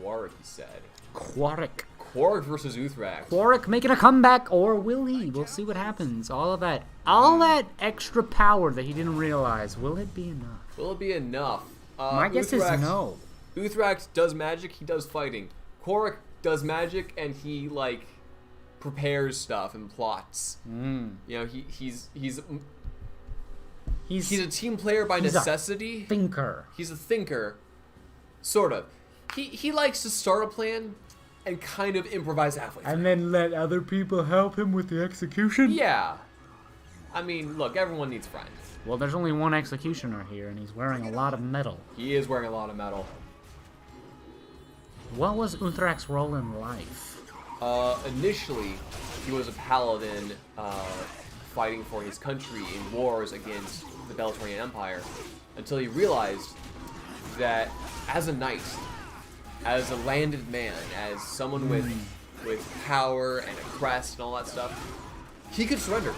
Quarrick, he said. Quarrick. Quarrick versus Uthrax. Quarrick making a comeback, or will he? We'll see what happens. All that extra power that he didn't realize. Will it be enough? Will it be enough? My guess is no. Uthrax does magic. He does fighting. Quarrick does magic, and he like prepares stuff and plots. You know, he's a team player by necessity. Thinker. He's a thinker, sort of. He likes to start a plan and kind of improvise halfway through. And then let other people help him with the execution? Yeah. I mean, look, everyone needs friends. Well, there's only one executioner here, and he's wearing a lot of metal. He is wearing a lot of metal. What was Uthrak's role in life? Initially, he was a paladin fighting for his country in wars against the Beltarian Empire, until he realized that as a knight, as a landed man, as someone with power and a crest and all that stuff, he could surrender.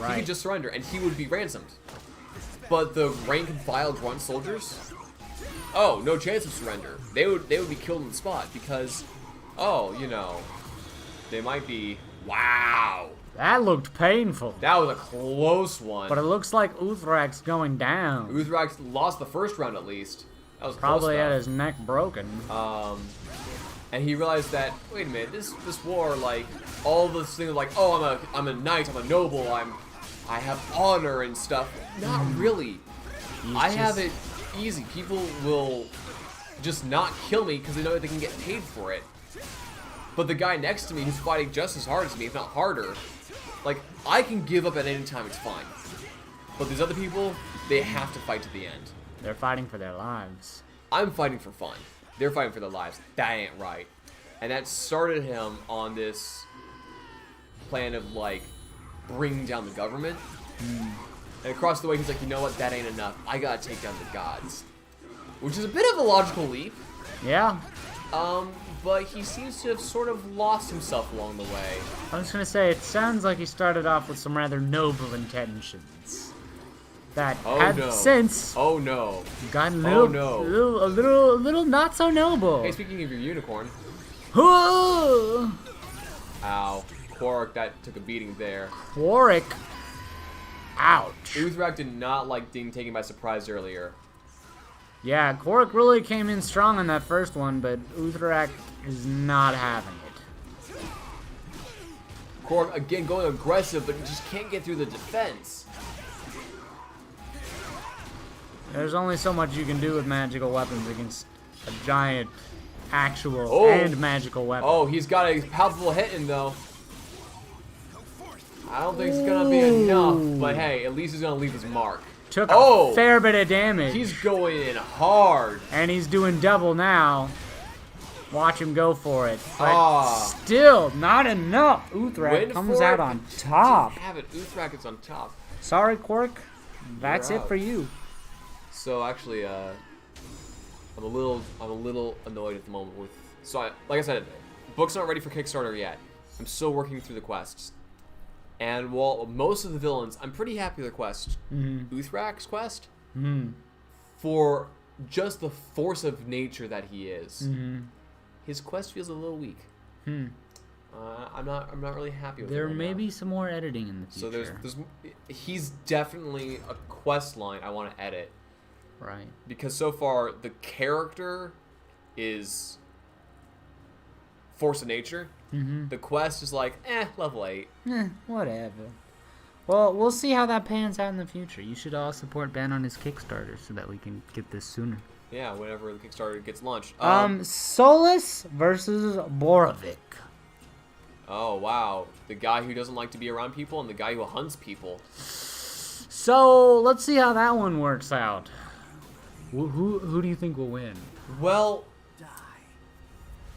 He could just surrender, and he would be ransomed. But the rank and file grunt soldiers, oh, no chance of surrender. They would be killed on the spot because, oh, you know, they might be. Wow, That looked painful. that was a close one. But it looks like Uthrak's going down. Uthrax lost the first round at least. That was Probably close had enough. his neck broken. And he realized that, wait a minute, this war, like, all this thing of like, oh, I'm a knight, I'm a noble, I have honor and stuff. Not really. I have it easy. People will just not kill me because they know they can get paid for it. But the guy next to me who's fighting just as hard as me, if not harder, like, I can give up at any time, it's fine. But these other people, they have to fight to the end. They're fighting for their lives. I'm fighting for fun. They're fighting for their lives. That ain't right. And that started him on this plan of, like, bringing down the government. And across the way, he's like, you know what? That ain't enough. I gotta take down the gods. Which is a bit of a logical leap. Yeah. But he seems to have sort of lost himself along the way. I was gonna say, it sounds like he started off with some rather noble intentions. That have since Oh no. gotten Oh, a little not so noble. Hey, speaking of your unicorn. Whoa! Ow. Quark, that took a beating there. Warwick. Ouch. Uthrak did not like being taken by surprise earlier. Yeah, Quark really came in strong on that first one, but Uthrak is not having it. Quark, again, going aggressive, but he just can't get through the defense. There's only so much you can do with magical weapons against a giant actual and magical weapon. Oh, he's got a palpable hit in, though. I don't think it's gonna be enough, but hey, at least he's gonna leave his mark. Took a fair bit of damage. He's going in hard. And he's doing double now. Watch him go for it. But still, not enough. Uthrak comes out on top. Have it. Uthrak is on top. Sorry, Quirk. That's it for you. So actually, I'm a little annoyed at the moment with. So like I said, book's not ready for Kickstarter yet. I'm still working through the quests. And while most of the villains, I'm pretty happy with their quest. Uthrak's quest, for just the force of nature that he is, his quest feels a little weak. I'm not really happy with it. There may be some more editing in the So future. he's definitely a quest line I want to edit. Right. Because so far the character is force of nature. The quest is like, level 8. Whatever. Well, we'll see how that pans out in the future. You should all support Ben on his Kickstarter so that we can get this sooner. Yeah, whenever the Kickstarter gets launched. Solus versus Borovic. Oh, wow. The guy who doesn't like to be around people and the guy who hunts people. So, let's see how that one works out. Who do you think will win? Well,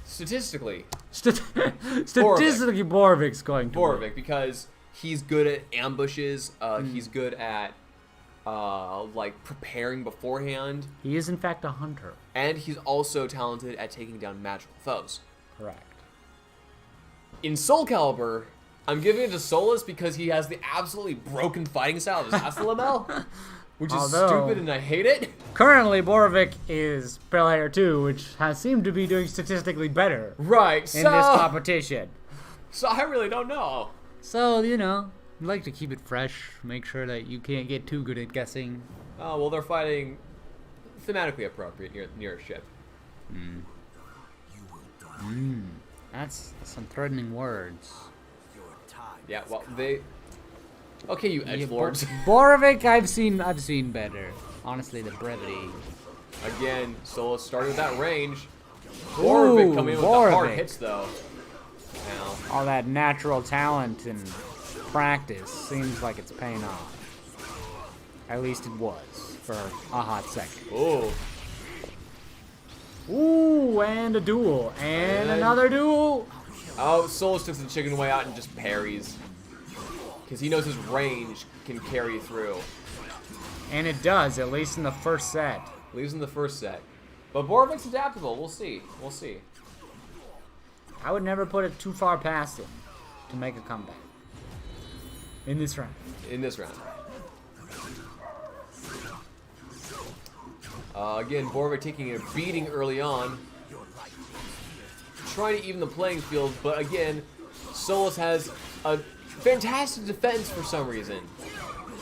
statistically, Borovic's going to win. Because he's good at ambushes. He's good at like preparing beforehand. He is in fact a hunter, and he's also talented at taking down magical foes. Correct. In Soul Calibur, I'm giving it to Solus because he has the absolutely broken fighting style of Zasalamel, which is stupid and I hate it. Currently, Borovic is Pale Hair 2, which has seemed to be doing statistically better. Right. In this competition. So I really don't know. So, you know, I'd like to keep it fresh, make sure that you can't get too good at guessing. Oh, well, they're fighting thematically appropriate near a ship. That's some threatening words. Yeah, well, they... Okay, you edgelords. Borovic, I've seen better. Honestly, the brevity. Again, Solus started with that range. Borovic coming in with the hard hits, though. Now. All that natural talent and practice seems like it's paying off. At least it was for a hot second. Ooh, and a duel. And another duel. Oh, Solus took the chicken way out and just parries. Because he knows his range can carry through. And it does, at least in the first set. At least in the first set. But Borovic's adaptable. We'll see. We'll see. I would never put it too far past him to make a comeback. In this round. In this round. Again, Borovic taking a beating early on. Trying to even the playing field, but again, Solus has a fantastic defense for some reason.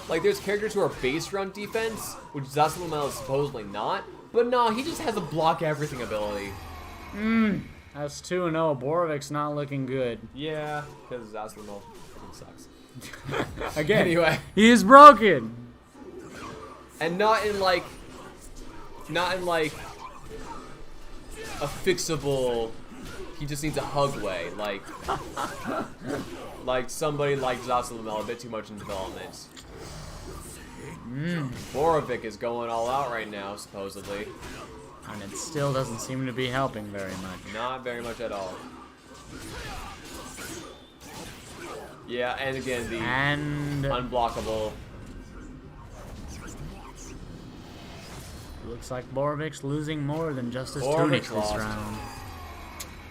Like, there's characters who are based around defense, which Zasalamel is supposedly not. But no, he just has a block everything ability. That's 2-0. Borovic's not looking good. Yeah, because Zasalamel sucks. Again, anyway. He is broken. And not in like a fixable, he just needs a hug way, like somebody like Zasalamel, a bit too much in development. Borovic is going all out right now, supposedly. And it still doesn't seem to be helping very much. Not very much at all. Yeah, and again, the unblockable. Looks like Borovic's losing more than just his tunic this round.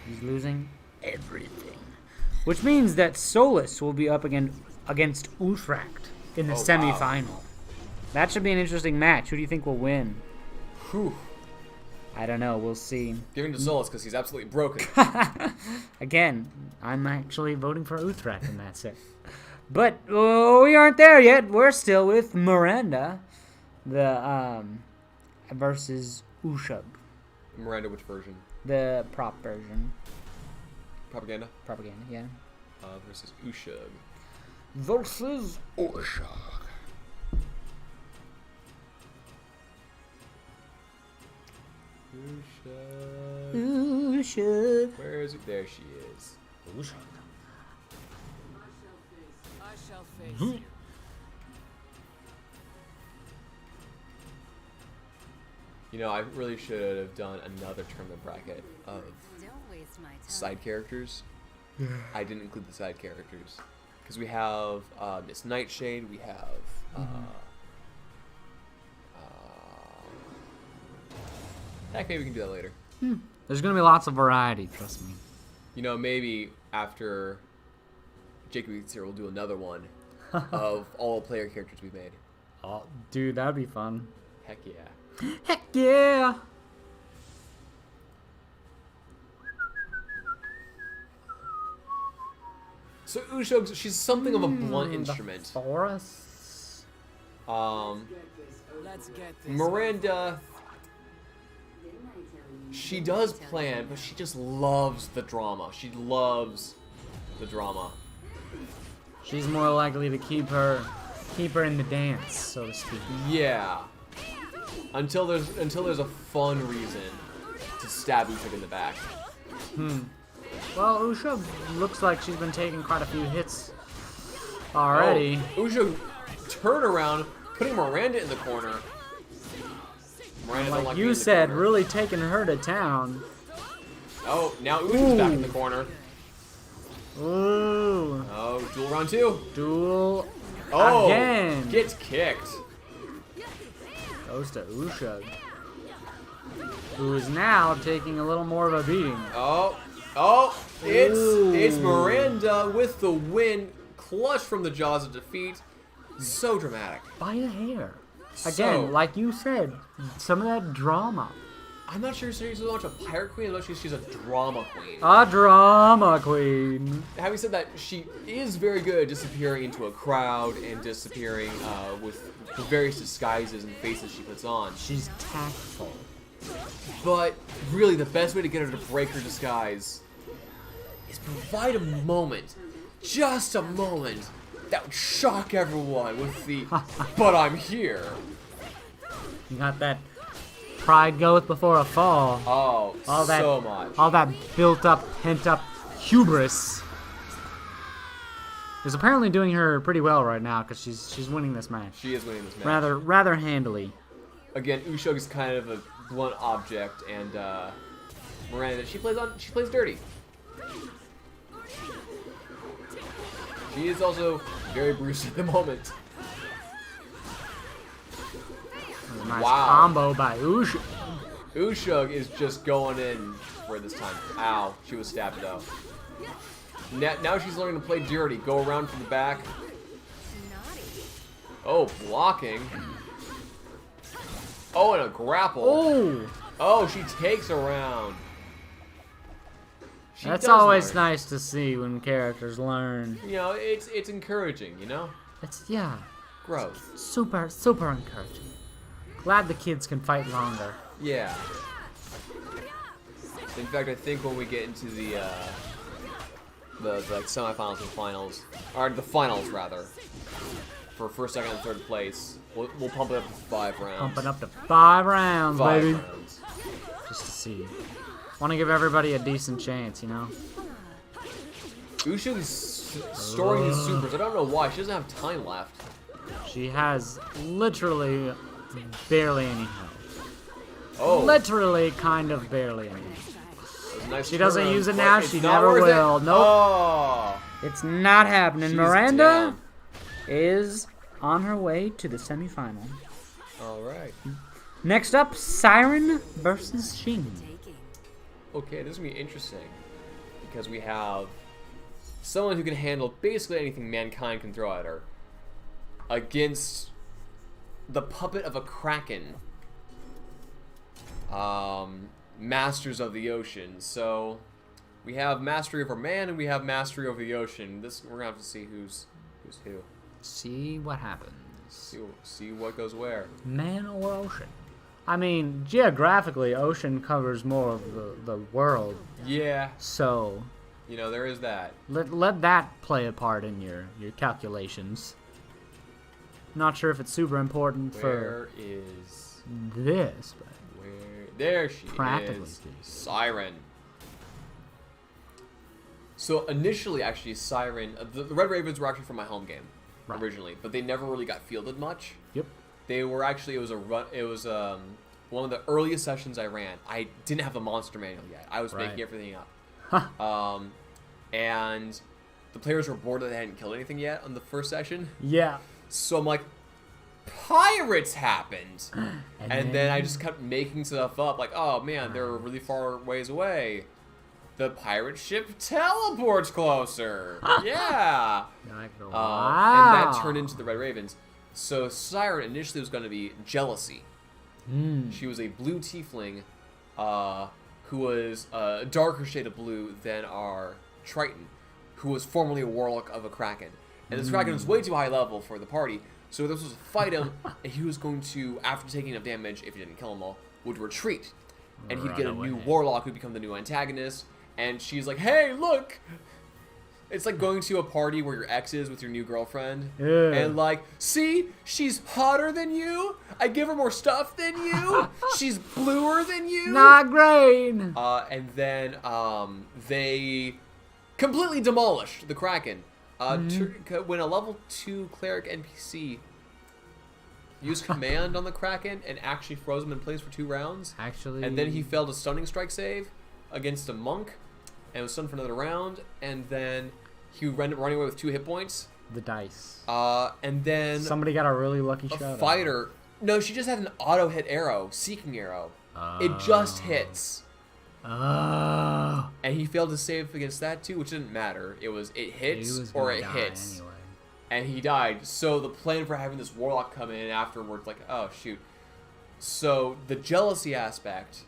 He's losing everything. Which means that Solus will be up against Uthrak in the semifinal. Wow. That should be an interesting match. Who do you think will win? Whew. I don't know. We'll see. Giving to Solus because he's absolutely broken. Again, I'm actually voting for Uthrak in that set. But we aren't there yet. We're still with Miranda, the versus Ushug. Miranda, which version? The prop version. Propaganda? Propaganda, yeah. Versus Ushug. Versus Ushug. Ushug. Where is it? There she is. Ushug. shall face you. You know, I really should have done another tournament bracket of Don't waste my time. side characters. I didn't include the side characters because we have Miss Nightshade. We have heck, maybe we can do that later. There's gonna be lots of variety, trust me. You know, maybe after Jacob Eats here, we'll do another one of all the player characters we've made. Oh, dude, that'd be fun. Heck yeah. Heck yeah! So Ushog, she's something of a blunt instrument. Forests. Let's get this. Miranda, she does plan, but she just loves the drama. She loves the drama. She's more likely to keep her in the dance, so to speak. Yeah. Until there's a fun reason to stab Ushog in the back. Well, Usha looks like she's been taking quite a few hits already. Oh, Ushog turn around, putting Miranda in the corner. Miranda don't Like being in you the said, corner. really taking her to town. Oh, now Ushog's back in the Ooh. corner. Ooh. Oh, duel round 2. Duel Oh, again. gets kicked. Goes to Ushug, who is now taking a little more of a beating. Oh, Ooh. it's Miranda with the win, clutch from the jaws of defeat. So dramatic. By a hair. So- Again, like you said, some of that drama. I'm not sure she's so much a pirate queen, unless she's a drama queen. A drama queen. Having said that, she is very good at disappearing into a crowd and disappearing with the various disguises and faces she puts on. She's tactful. But really, the best way to get her to break her disguise is provide a moment, just a moment, that would shock everyone with the, but I'm here. You got that pride goeth before a fall. Oh, All that, so much. all that built up, pent up hubris is apparently doing her pretty well right now because she's winning this match She is winning this match. rather handily. Again, Ushog is kind of a blunt object, and Miranda, she plays dirty. She is also very bruised at the moment. A nice Wow. combo by Ush. Ushog is just going in for this time. Ow, she was stabbed though. Now she's learning to play dirty. Go around from the back. Oh, blocking. Oh, and a grapple. Oh, Oh, she takes a round. She that's does always learn. nice to see when characters learn. You know, it's encouraging, you know? It's yeah, Growth. super encouraging. Glad the kids can fight longer. Yeah. In fact, I think when we get into the like semifinals and finals, or the finals rather, for first, second, and third place, we'll pump it up to 5 rounds. Pumping up to 5 rounds, 5 baby. rounds. Just to see. Want to give everybody a decent chance, you know? Ushog's storing his supers. I don't know why. She doesn't have time left. She has literally barely any health. Oh, Literally kind of barely any health. that was a nice She doesn't turn, use it but now, it's she not never worth it. will. Nope. Oh, It's not happening. she's Miranda down. is on her way to the semifinal. All right. Next up, Siren versus Sheen. Okay, this is gonna be interesting because we have someone who can handle basically anything mankind can throw at her against the puppet of a kraken, masters of the ocean. So we have mastery over man and we have mastery over the ocean. This we're gonna have to see who's who. See what happens. See what goes where. Man or ocean? I mean, geographically, ocean covers more of the world. Yeah, So you know there is that. let that play a part in your calculations. Not sure if it's super important Where is for this, but where? There she Practically is. speaking. Siren. So initially, actually, Siren, the Red Ravens were actually from my home game. Right. originally, but they never really got fielded much. Yep. They were actually, it was one of the earliest sessions I ran. I didn't have the monster manual yet. I was making everything up. Huh. And the players were bored that they hadn't killed anything yet on the first session. Yeah. So I'm like, pirates happened. And then I just kept making stuff up. Like, oh man, they're really far ways away. The pirate ship teleports closer. Yeah. Wow. And that turned into the Red Ravens. So Siren initially was going to be jealousy. She was a blue tiefling who was a darker shade of blue than our Triton, who was formerly a warlock of a Kraken. And this Kraken was way too high level for the party, so this was to fight him, and he was going to, after taking enough damage, if he didn't kill them all, would retreat. And he'd get a new warlock who'd become the new antagonist, and she's like, hey, look! It's like going to a party where your ex is with your new girlfriend. Yeah. And like, see? She's hotter than you. I give her more stuff than you. She's bluer than you. Not great. And then they completely demolish the Kraken. When a level 2 cleric NPC used command on the Kraken and actually froze him in place for 2 rounds. Actually. And then he failed a stunning strike save against a monk and was stunned for another round. And then he ran away with 2 hit points. The dice. And then Somebody got a really lucky a shot. fighter. No, she just had an auto hit arrow, seeking arrow. It just hits. Oh. And he failed to save against that too, which didn't matter. It hits or it hits. Anyway. And he died. So the plan for having this warlock come in afterwards, like, oh shoot. So the jealousy aspect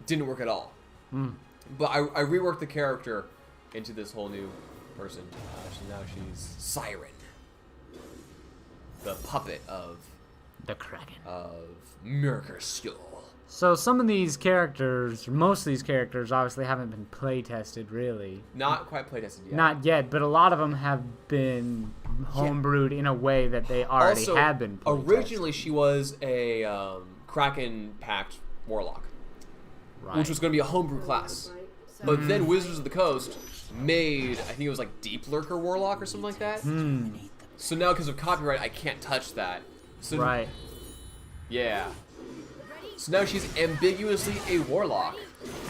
didn't work at all. But I reworked the character into this whole new person. So now she's Siren, the puppet of The Kraken. Mercurskull. So some of these characters, most of these characters, obviously haven't been play tested, really. Not quite playtested yet. Not yet, but a lot of them have been homebrewed in a way that they already Also, have been play originally she was a Kraken packed warlock, right. which was going to be a homebrew class. But then Wizards of the Coast made, I think it was like Deep Lurker Warlock or something like that. So now because of copyright, I can't touch that. So Right. Yeah. So now she's ambiguously a warlock.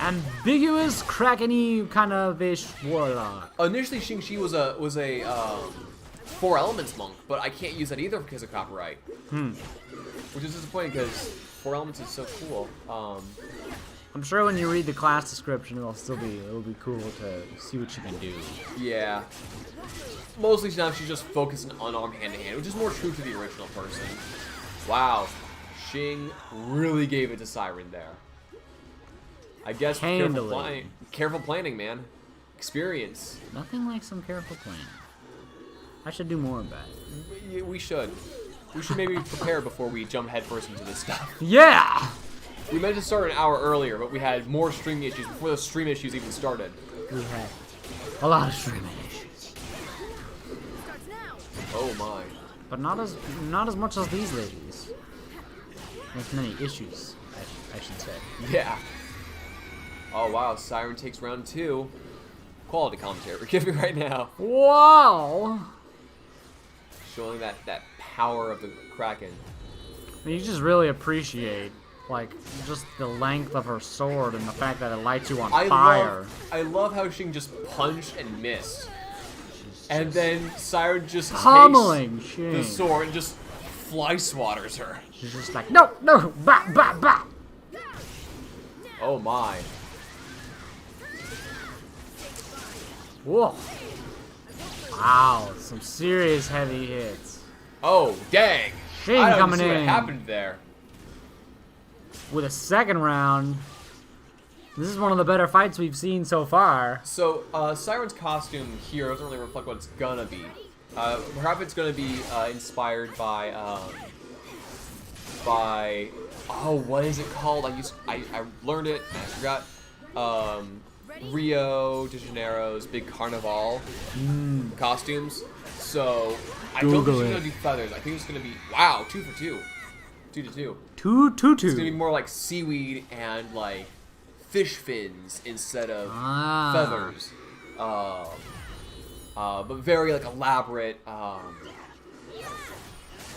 Ambiguous, Kraken-y kind of ish warlock. Initially, Xingxi was a 4 elements monk, but I can't use that either because of copyright. Which is disappointing because 4 elements is so cool. I'm sure when you read the class description, it'll be cool to see what you can do. Yeah. Mostly now she's just focusing on unarmed hand-to-hand, which is more true to the original person. Wow. Xing really gave it to Siren there. I guess careful planning, man. Experience. Nothing like some careful planning. I should do more of that. We should. We should maybe prepare before we jump headfirst into this stuff. Yeah! We meant to start an hour earlier, but we had more streaming issues before the stream issues even started. We had a lot of streaming issues. Oh my. But not as much as these ladies. As many issues, I should say. Yeah. Oh wow, Siren takes round 2. Quality commentary we're giving right now. Wow! Showing that power of the Kraken. And you just really appreciate, like, just the length of her sword and the fact that it lights you on fire. I love how Xing just punched and missed. And then Siren just Pummeling takes Xing. the sword and just fly swatters her. She's just like, no, bah, bah, bah. Oh my. Whoa. Wow, some serious heavy hits. Oh, dang. Xing I don't coming see what in. happened there. With a second round. This is one of the better fights we've seen so far. So, Siren's costume here doesn't really reflect what it's gonna be. Perhaps it's gonna be inspired by, oh, what is it called? I learned it and I forgot. Rio de Janeiro's big carnival costumes. So, I don't think it's gonna be feathers. I think it's gonna be, wow, 2 for 2. 2 to 2. 2 to 2. It's gonna be more like seaweed and like fish fins instead of feathers. But very like elaborate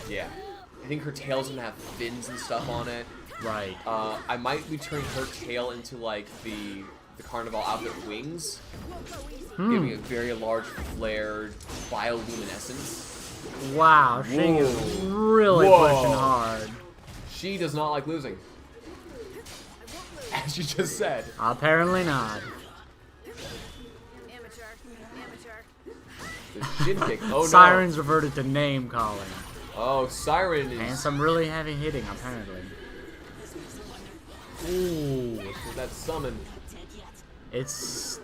Yeah. I think her tail's gonna have fins and stuff on it. Right. I might be turning her tail into like the carnival outfit wings, giving it very large flared bioluminescence. Wow, Shing is really pushing hard. She does not like losing, as you just said. Apparently not. The shin kick. Oh no. Siren's reverted to name calling. Oh, Siren is. And some really heavy hitting, apparently. Ooh. That summon. It's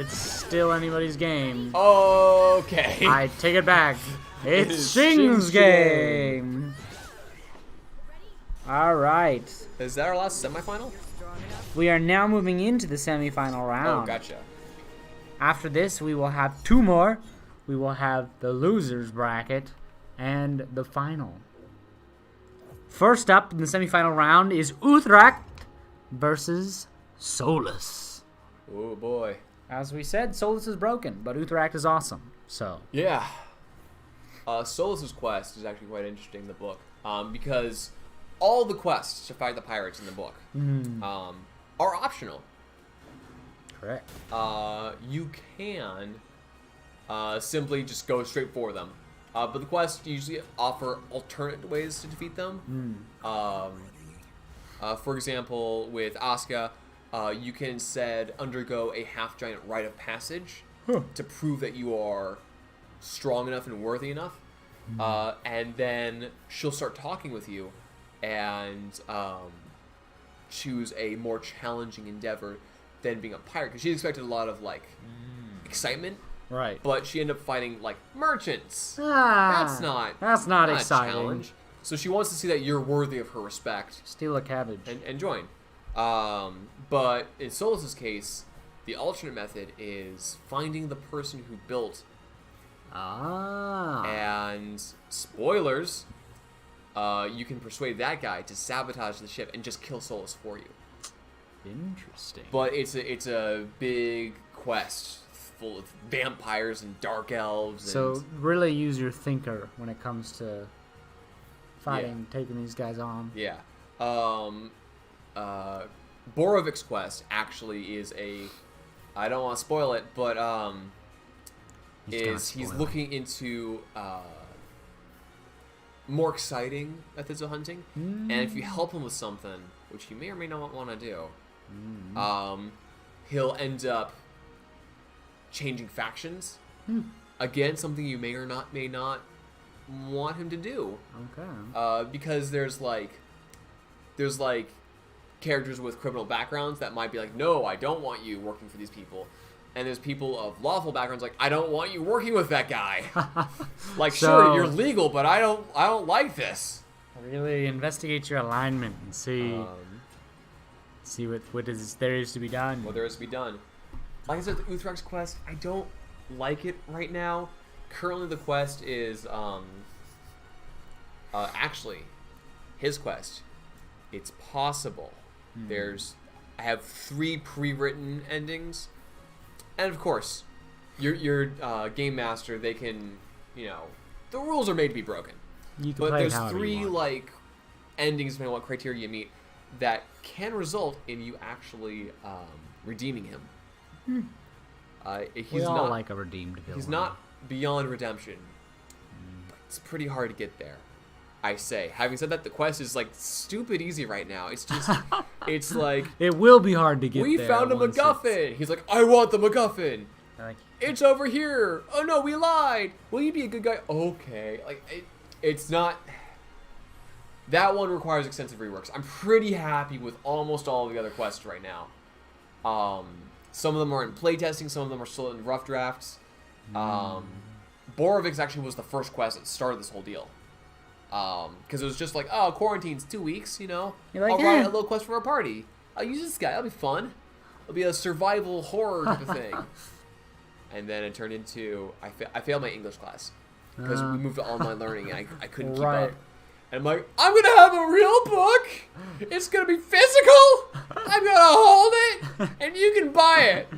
still anybody's game. Okay. I take it back. It's is Shing's Shing's game. All right. Is that our last semifinal? We are now moving into the semifinal round. Oh, gotcha. After this, we will have two more. We will have the losers bracket and the final. First up in the semifinal round is Utrecht versus Solus. Oh boy. As we said, Solus is broken, but Utrecht is awesome. So Yeah. Solus's quest is actually quite interesting in the book, because all the quests to fight the pirates in the book are optional. correct. You can simply just go straight for them. But the quests usually offer alternate ways to defeat them. For example, with Asuka, you can instead undergo a half-giant rite of passage to prove that you are strong enough and worthy enough. And then she'll start talking with you and choose a more challenging endeavor than being a pirate. Because she expected a lot of, like, excitement. Right. But she ended up fighting, like, merchants. That's not exciting. a challenge. So she wants to see that you're worthy of her respect. Steal a cabbage. And join. But in Solus's case, the alternate method is finding the person who built. And spoilers, you can persuade that guy to sabotage the ship and just kill Solus for you. Interesting. But it's a big quest full of vampires and dark elves. So really use your thinker when it comes to fighting, taking these guys on. Yeah. Borovik's quest actually is I don't want to spoil it, but he's looking into more exciting methods of hunting, and if you help him with something, which he may or may not want to do, he'll end up changing factions. Again, something you may or may not want him to do. Okay. Because there's characters with criminal backgrounds that might be like, no, I don't want you working for these people. And there's people of lawful backgrounds like, I don't want you working with that guy. Like, sure, you're legal, but I don't like this. Really investigate your alignment and see what there is to be done. What there is to be done. Like I said, the Utrecht's quest, I don't like it right now. Currently, the quest is actually his quest. It's possible. I have 3 pre-written endings. And of course, your game master, they can, the rules are made to be broken. You can but play there's however 3 you want. like endings depending on what criteria you meet that can result in you actually redeeming him. We all like a redeemed villain. He's not beyond redemption, but it's pretty hard to get there. I say. Having said that, the quest is like stupid easy right now. It's just, it's like it will be hard to get. We there found a MacGuffin. He's like, I want the MacGuffin. It's over here. Oh no, we lied. Will you be a good guy? Okay. Like it's not. That one requires extensive reworks. I'm pretty happy with almost all of the other quests right now. Some of them are in playtesting. Some of them are still in rough drafts. Borovik's actually was the first quest that started this whole deal. Because it was just like, oh, quarantine's 2 weeks, You're like, I'll write a little quest for a party. I'll use this guy. That'll be fun. It'll be a survival horror type of thing. And then it turned into, I failed my English class. Because we moved to online learning and I couldn't keep up. And I'm like, I'm going to have a real book. It's going to be physical. I'm going to hold it. And you can buy it.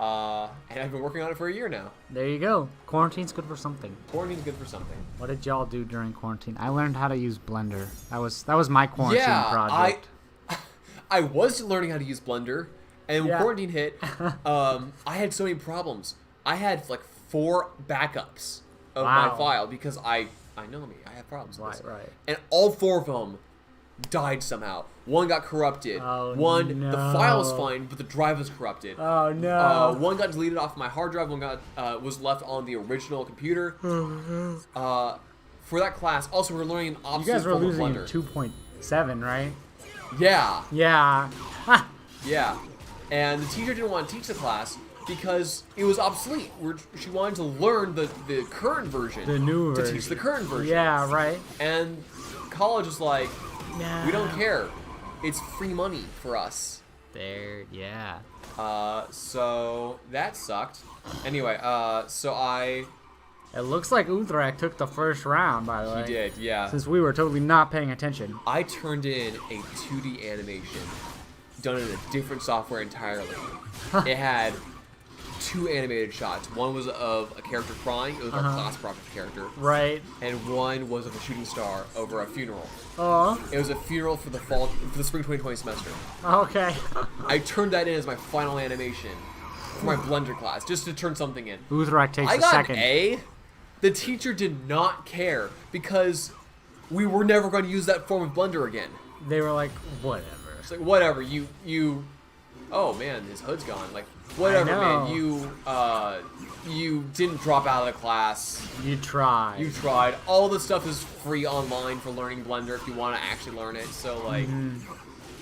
And I've been working on it for a year now. There you go. Quarantine's good for something. Quarantine's good for something. What did y'all do during quarantine? I learned how to use Blender. That was my quarantine project. I was learning how to use Blender, and when Yeah. quarantine hit, I had so many problems. I had like 4 backups of my Wow. file because I know me. I have problems with this. Right. And all 4 of them died somehow. One got corrupted. Oh, One, no. the file was fine, but the drive was corrupted. Oh no. One got deleted off my hard drive. One was left on the original computer. For that class, also we're learning an You obsolete guys were form of losing Blender. 2.7, right? Yeah, Yeah. yeah. And the teacher didn't want to teach the class because it was obsolete. She wanted to learn the current version. The new to version. teach the current version. Yeah, right. And college is like, Nah. we don't care. It's free money for us. There, yeah. So that sucked. Anyway, so It looks like Utrecht took the first round, by the way. he did, yeah. Since we were totally not paying attention. I turned in a 2D animation done in a different software entirely. It had 2 animated shots. One was of a character crying. It was our class project character. Right. And one was of a shooting star over a funeral. Oh, It was a funeral for the spring 2020 semester. okay. I turned that in as my final animation for my Blender class, just to turn something in. Utrecht takes I a got second. an A. The teacher did not care because we were never going to use that form of Blender again. They were like, whatever. It's like, whatever, you oh man, his hood's gone. Like, whatever, know. man, you didn't drop out of the class. You tried. You tried. All the stuff is free online for learning Blender if you want to actually learn it. So, like,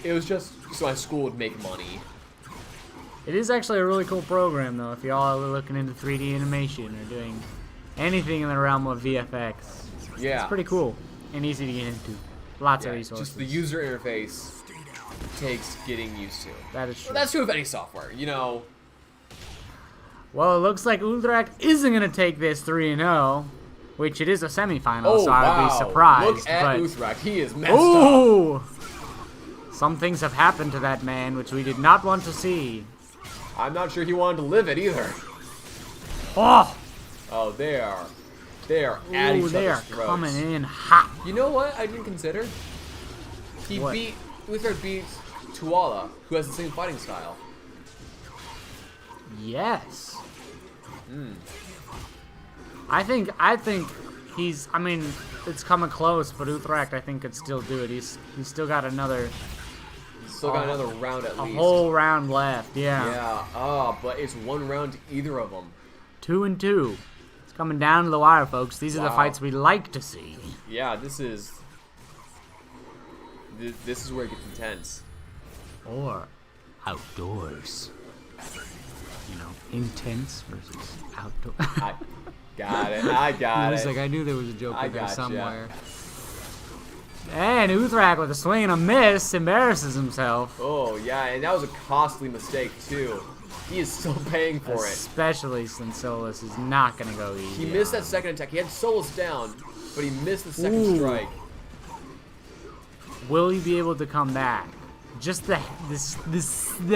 it was just so my school would make money. It is actually a really cool program, though, if y'all are looking into 3D animation or doing anything in the realm of VFX. Yeah. It's pretty cool and easy to get into. Lots of Yeah, resources. just the user interface takes getting used to. That is true. Well, that's true of any software, you know. Well, it looks like Utrecht isn't going to take this 3-0, which it is a semifinal, Oh, so I would wow. be surprised. Look at but Utrecht. He is messed up. Ooh! Some things have happened to that man, which we did not want to see. I'm not sure he wanted to live it either. Oh! Oh, they are at Ooh, each they are other's throats. coming in hot. You know what I didn't consider? What? Utrecht beat Tuala, who has the same fighting style. Yes. Hmm. I think he's. I mean, it's coming close, but Utrecht I think could still do it. He's still got another Still got another round at a least. whole round left. Yeah. Yeah. But it's 1 round to either of them. 2-2. It's coming down to the wire, folks. These are the Wow. fights we like to see. Yeah, this is where it gets intense. Or outdoors. You know, intense versus outdoor. I got it. I got He was it. like, I knew there was a joke I in there gotcha. somewhere. And Utrecht with a swing and a miss embarrasses himself. Oh yeah, and that was a costly mistake too. He is still paying for it. Especially since Solus is not going to go easy. He missed on that second attack. He had Solus down, but he missed the second Ooh. strike. Will he be able to come back? Just the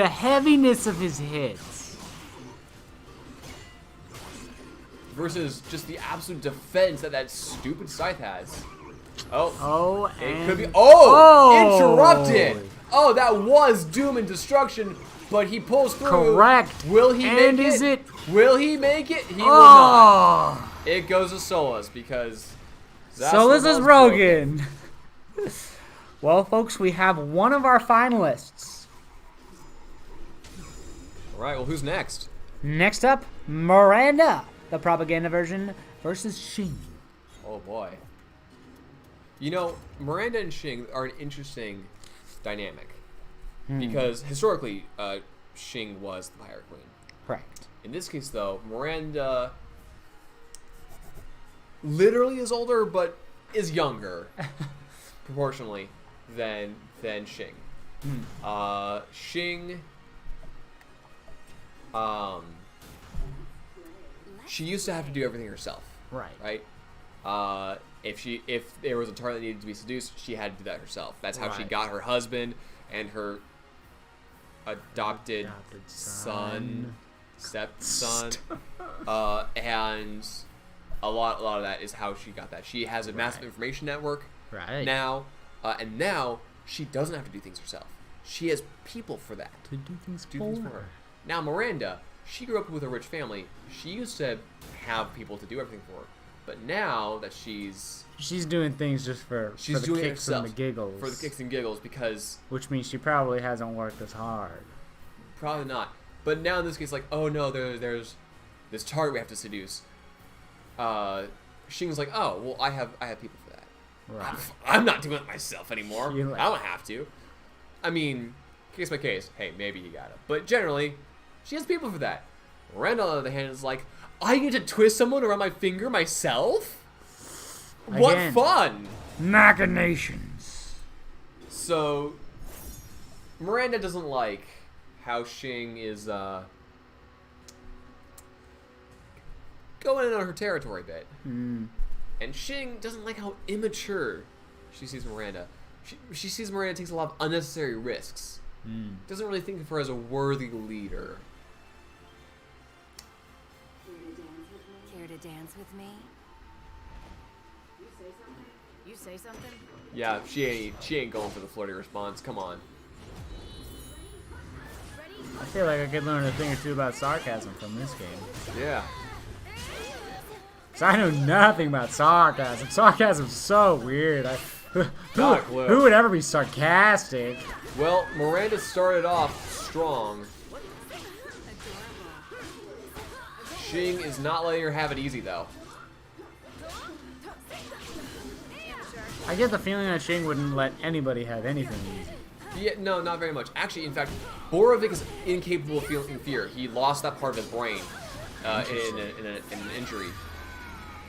heaviness of his hits. Versus just the absolute defense that stupid scythe has. Oh, Oh, it and could be. Oh! Interrupted. Oh, that was doom and destruction, but he pulls through. Correct. Will he And make is it? it? Will he make it? He will not. Oh, It goes to Solus because Solus is Zasloval's broken. Well, folks, we have one of our finalists. All right. Well, who's next? Next up, Miranda, the propaganda version, versus Shing. Oh boy. You know, Miranda and Shing are an interesting dynamic because historically, Shing was the Pirate Queen. Correct. In this case, though, Miranda literally is older, but is younger proportionally than Shing. Shing, she used to have to do everything herself. Right. Right? If there was a target that needed to be seduced, she had to do that herself. That's how she Right. got her husband and her adopted son stepson. And a lot of that is how she got that. She has a massive information network now, and now she doesn't have to do things herself. She has people for that. To do things for her. Now Miranda, she grew up with a rich family. She used to have people to do everything for her. But now that she's doing things just for the doing kicks and the giggles. For the kicks and giggles, because... Which means she probably hasn't worked as hard. Probably not. But now in this case, like, oh no, there's this target we have to seduce. Shing's like, oh, well, I have people for that. Right. I'm not doing it myself anymore. Like, I don't have to. I mean, case by case, hey, maybe you got it. But generally, she has people for that. Miranda, on the other hand, is like, I get to twist someone around my finger myself? What fun! Machinations. So, Miranda doesn't like how Shing is going in on her territory a bit. And Shing doesn't like how immature she sees Miranda. She sees Miranda takes a lot of unnecessary risks. Doesn't really think of her as a worthy leader. Care to dance with me? You say something? Yeah, she ain't going for the flirty response. Come on. I feel like I could learn a thing or two about sarcasm from this game. Yeah. Because I know nothing about sarcasm. Sarcasm's so weird. Who would ever be sarcastic? Well, Miranda started off strong. Shing is not letting her have it easy, though. I get the feeling that Shing wouldn't let anybody have anything easy. Yeah, no, not very much. Actually, in fact, Borovic is incapable of feeling fear. He lost that part of his brain in an injury.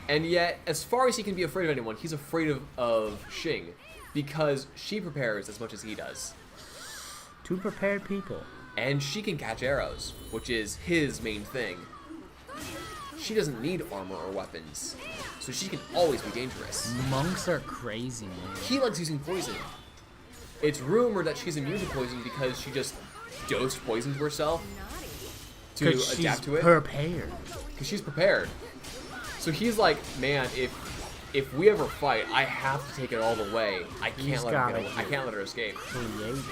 And yet, as far as he can be afraid of anyone, he's afraid of Shing, because she prepares as much as he does. Two prepared people. And she can catch arrows, which is his main thing. She doesn't need armor or weapons, so she can always be dangerous. Monks are crazy, man. He likes using poison. It's rumored that she's immune to poison because she just dosed poison to herself to adapt to it. Prepared. Because she's prepared. So he's like, man, if we ever fight, I have to take it all the way. I can't let her escape. Creative.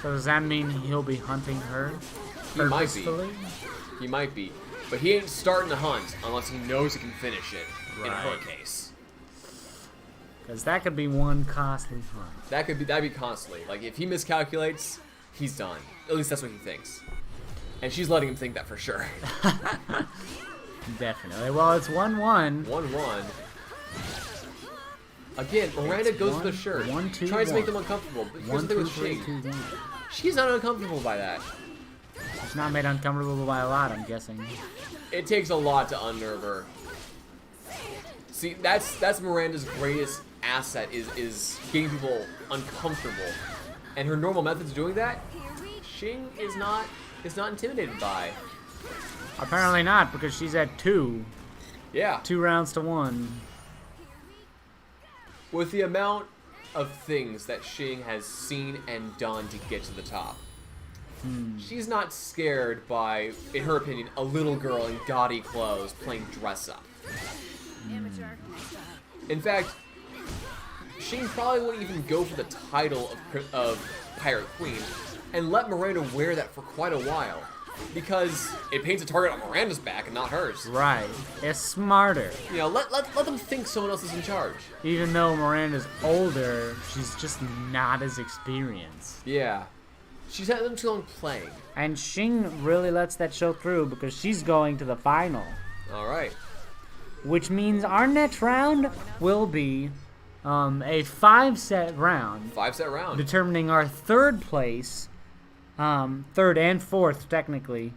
So does that mean he'll be hunting her? He might be. He might be. But he ain't starting to hunt unless he knows he can finish it. In her case. Because that could be one costly hunt. That'd be constantly. Like if he miscalculates, he's done. At least that's what he thinks. And she's letting him think that for sure. Definitely. Well, it's 1-1. 1-1. Again, Miranda goes for the shirt. Tries to make them uncomfortable. But here's the thing with Shing. She's not uncomfortable by that. She's not made uncomfortable by a lot, I'm guessing. It takes a lot to unnerve her. See, that's Miranda's greatest asset is getting people uncomfortable. And her normal methods of doing that, Shing is not intimidated by. Apparently not, because she's at 2. Yeah. 2 rounds to 1. With the amount of things that Shing has seen and done to get to the top, she's not scared by, in her opinion, a little girl in gaudy clothes playing dress up. In fact, Shing probably wouldn't even go for the title of Pirate Queen and let Miranda wear that for quite a while. Because it paints a target on Miranda's back and not hers. Right. It's smarter. You know, let them think someone else is in charge. Even though Miranda's older, she's just not as experienced. Yeah. She's had them too long playing. And Shing really lets that show through because she's going to the final. Alright. Which means our next round will be a 5-set round. 5-set round. Determining our third place. Third and fourth, technically,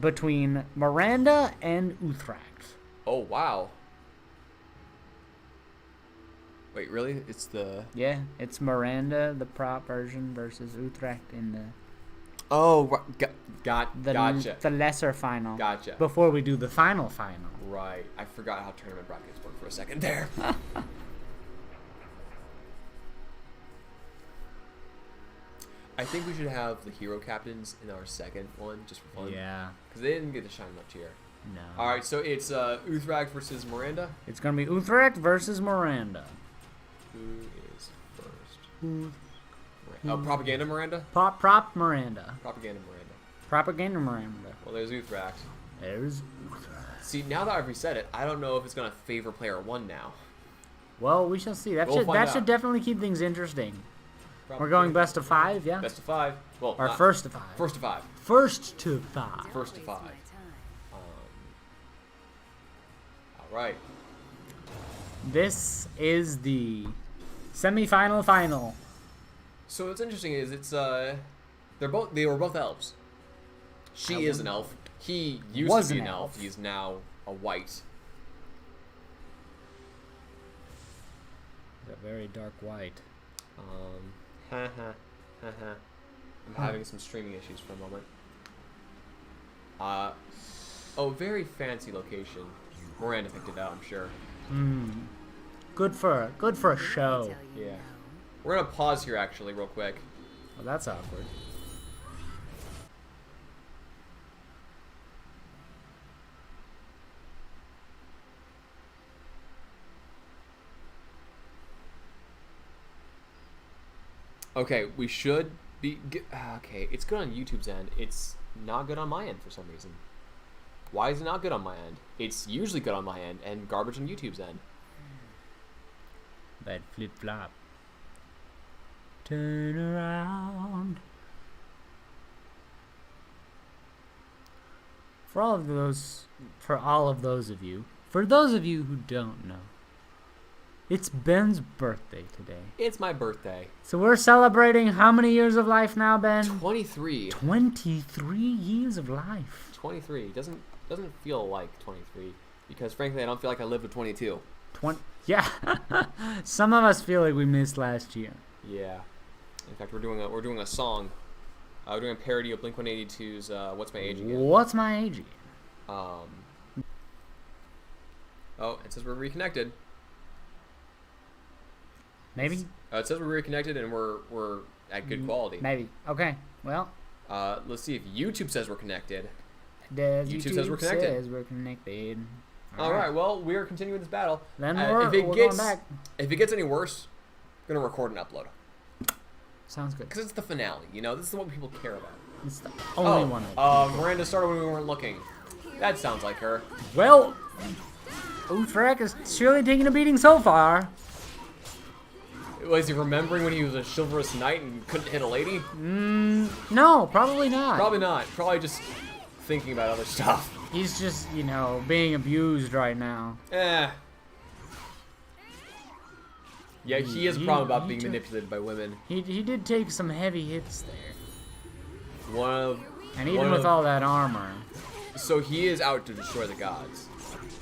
between Miranda and Utrecht. Oh, wow. Wait, really? It's the... Yeah, it's Miranda, the prop version, versus Utrecht in the... Oh, gotcha. The lesser final. Gotcha. Before we do the final. Right. I forgot how tournament brackets work for a second there. I think we should have the hero captains in our second one, just for fun. Yeah. Because they didn't get to shine much here. No. Alright, so it's Uthrak versus Miranda. It's gonna be Utrecht versus Miranda. Who is first? Oh, Propaganda Miranda? Prop Miranda. Propaganda Miranda. Propaganda Miranda. Well, there's Uthrak. There's Utrecht. See, now that I've reset it, I don't know if it's going to favor player 1 now. Well, we shall see. That We'll find should out. definitely keep things interesting. Probably. We're going best of 5, yeah? Best of 5. Well, Or not- first of 5. First to 5. First to 5. First to Waste 5. my time. Alright. This is the semi-final final. So what's interesting is they were both elves. She is an elf. He used Was to be an an elf. elf. He's now a white. A very dark white. I'm having some streaming issues for a moment. Oh, very fancy location. Miranda picked it out, I'm sure. Good for a show. Tell you Yeah. no. We're gonna pause here actually, real quick. Well, that's awkward. Okay, we should be. Okay, it's good on YouTube's end. It's not good on my end for some reason. Why is it not good on my end? It's usually good on my end and garbage on YouTube's end. Bad flip flop. Turn around. For all of those of you who don't know, it's Ben's birthday today. It's my birthday. So we're celebrating how many years of life now, Ben? 23. 23 years of life. 23. Doesn't feel like 23 because frankly I don't feel like I lived to 22. Yeah. Some of us feel like we missed last year. Yeah. In fact, we're doing a song. We're doing a parody of Blink-182's "What's My Age Again." What's my age again? Oh, it says we're reconnected. Maybe. It says we're reconnected and we're at good quality. Maybe. Okay. Well, Let's see if YouTube says we're connected. YouTube says we're connected. Says we're connected. All right. Well, we are continuing this battle. Then If we're going back. If it gets any worse, I'm gonna record and upload Sounds good. because it's the finale. You know, this is what people care about. It's the only one. Miranda started when we weren't looking. That sounds like her. Well, Utrecht is surely taking a beating so far. Was he remembering when he was a chivalrous knight and couldn't hit a lady? No, probably not. Probably not. Probably just thinking about other stuff. He's just, being abused right now. Yeah, he has a problem about he being took- manipulated by women. He did take some heavy hits there. And even one with of- all that armor. So he is out to destroy the gods.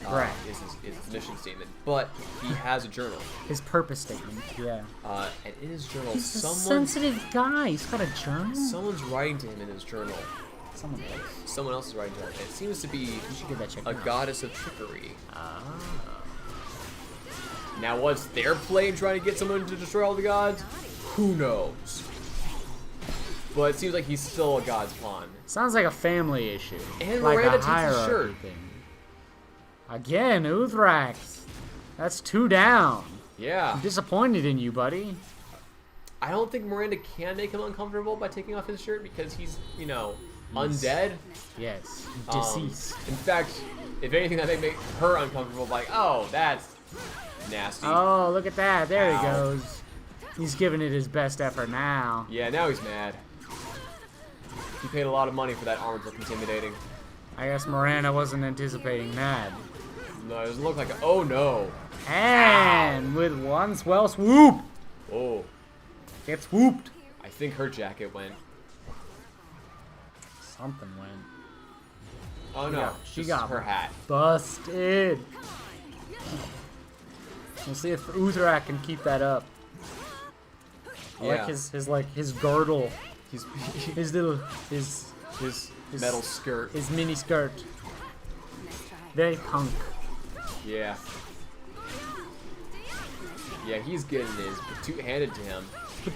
Right. Is his mission statement. But he has a journal. His purpose statement, yeah. And in his journal, He's a sensitive guy. He's got a journal. someone's writing to him in his journal. Someone else. Someone else is writing to him. It seems to be You should give that check a out. goddess of trickery. Ah. Now, what's their play in trying to get someone to destroy all the gods? Who knows? But it seems like he's still a god's pawn. Sounds like a family issue. And like Miranda a takes his hierarchy shirt. thing. Again, Utrecht. That's 2 down. Yeah. I'm disappointed in you, buddy. I don't think Miranda can make him uncomfortable by taking off his shirt because he's, undead. Yes. Um, Deceased. In fact, if anything, that may make her uncomfortable. Like, oh, that's nasty. Oh, look at that. There Ow. he goes. He's giving it his best effort now. Yeah, now he's mad. He paid a lot of money for that armor to look intimidating. I guess Miranda wasn't anticipating that. No, it doesn't look like a... Oh, no. And with one swell swoop, Oh, get swooped. I think her jacket went. Something went Oh, no. she just got her one. hat. busted. We'll see if Utrecht can keep that up. I Yeah. like his girdle, He's his little his metal skirt. his mini skirt. Nice try. Very punk. Yeah. Yeah, he's getting his patoot handed to him.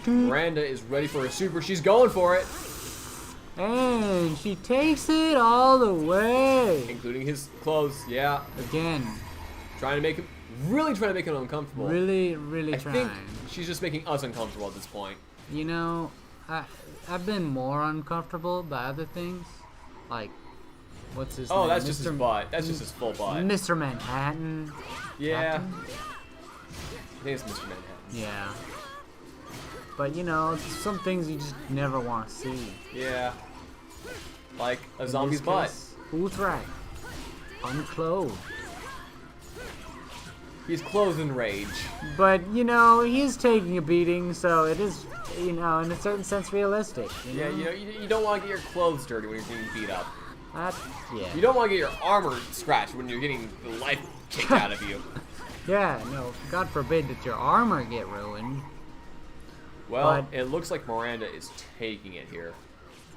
Miranda is ready for a super. She's going for it. And she takes it all the way. Including his clothes, yeah. Again. Really trying to make him uncomfortable. Really I trying. think she's just making us uncomfortable at this point. You know, I've been more uncomfortable by other things. Like, what's his name? Oh, that's just his butt. That's just his full butt. Mr. Manhattan. Yeah. Captain? I think it's Mr. Manhattan. Yeah. But you know, some things you just never want to see. Yeah. Like a In zombie's this butt. case, Uthrak. Unclothed. He's clothed in rage. But, you know, he's taking a beating, so it is, you know, in a certain sense realistic. Yeah, you know, you don't want to get your clothes dirty when you're getting beat up. Yeah. You don't want to get your armor scratched when you're getting the life kicked out of you. Yeah, no, God forbid that your armor get ruined. Well, But- it looks like Miranda is taking it here.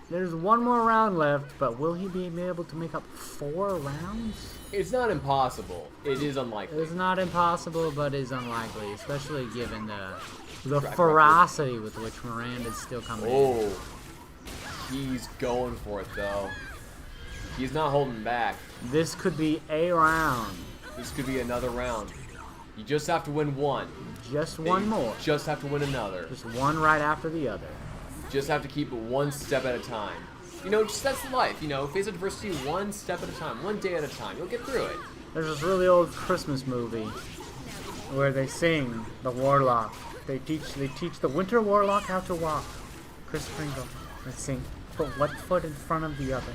There's one more round left, but will he be able to make up 4 rounds? It's not impossible. It is unlikely. It's not impossible, but is unlikely, especially given the Track ferocity with which Miranda's still coming in. Oh, he's going for it though. He's not holding back. This could be a round. This could be another round. You just have to win one. Just one You more. Just have to win another. Just one right after the other. Just have to keep it one step at a time. You know, just that's life. You know, face adversity one step at a time, one day at a time. You'll get through it. There's this really old Christmas movie where they sing the warlock. They teach the winter warlock how to walk. Chris Kringle. They sing, put one foot in front of the other.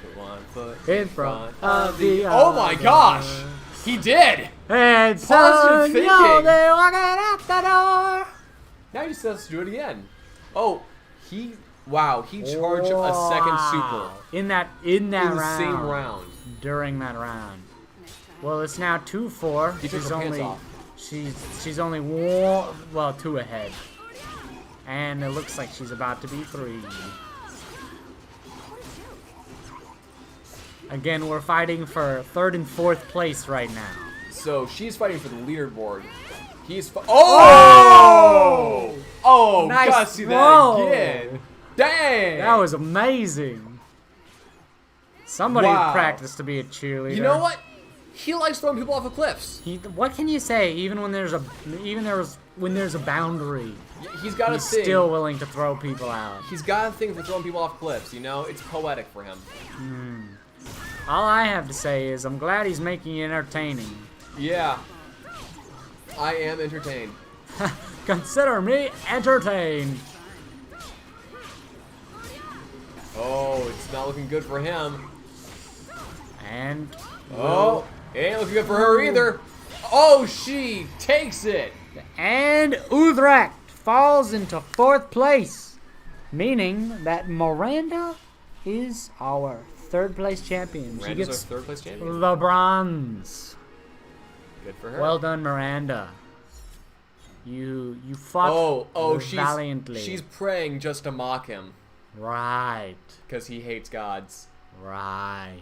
Put one foot In front of the other. Oh my gosh! He did! And so Positive you know thinking. they walking out the door. Now he just has to do it again. Oh, he charged a second super In that in round. the same round. During that round. Well, it's now 2-4. He took her pants off. She's only 2 ahead. And it looks like she's about to be 3. Again, we're fighting for 3rd and 4th place right now. So she's fighting for the leaderboard. Oh! Oh, Nice gotta see throw. that again. Dang! That was amazing. Somebody Wow. practiced to be a cheerleader. You know what? He likes throwing people off of cliffs. What can you say? Even when there's a boundary, He's got a he's thing. still willing to throw people out. He's got a thing for throwing people off cliffs. You know, it's poetic for him. All I have to say is I'm glad he's making it entertaining. Yeah. I am entertained. Consider me entertained. Oh, it's not looking good for him. And Oh, it ain't looking good for her either. Oh, she takes it. Uthrak falls into 4th place, meaning that Miranda is our 3rd place champion. Miranda's she gets our 3rd place champion. the bronze. Good for her. Well done, Miranda. You fought valiantly. she's praying just to mock him Right. because he hates gods. Right.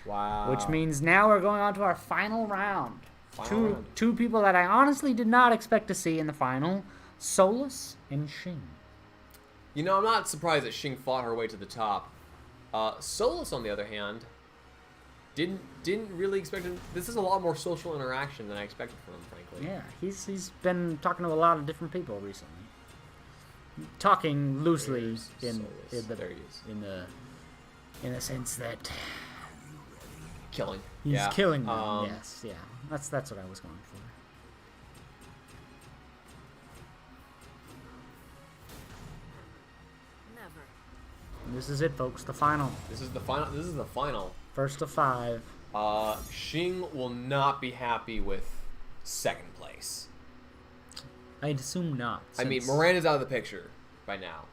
Wow. Which means now we're going on to our final round. Final round. Two people that I honestly did not expect to see in the final, Solus and Shing. You know, I'm not surprised that Shing fought her way to the top. Solus, on the other hand, didn't really expect him. This is a lot more social interaction than I expected from him, frankly. Yeah, he's been talking to a lot of different people recently. Talking loosely There's in Solus. the There he is. in the sense that Killing. he's Yeah. killing them. Yes, yeah. That's what I was going for. Never. This is it, folks. The final. This is the final. This is the final. First of 5. Shing will not be happy with 2nd place. I'd assume not. I mean, since- Miranda's out of the picture by now,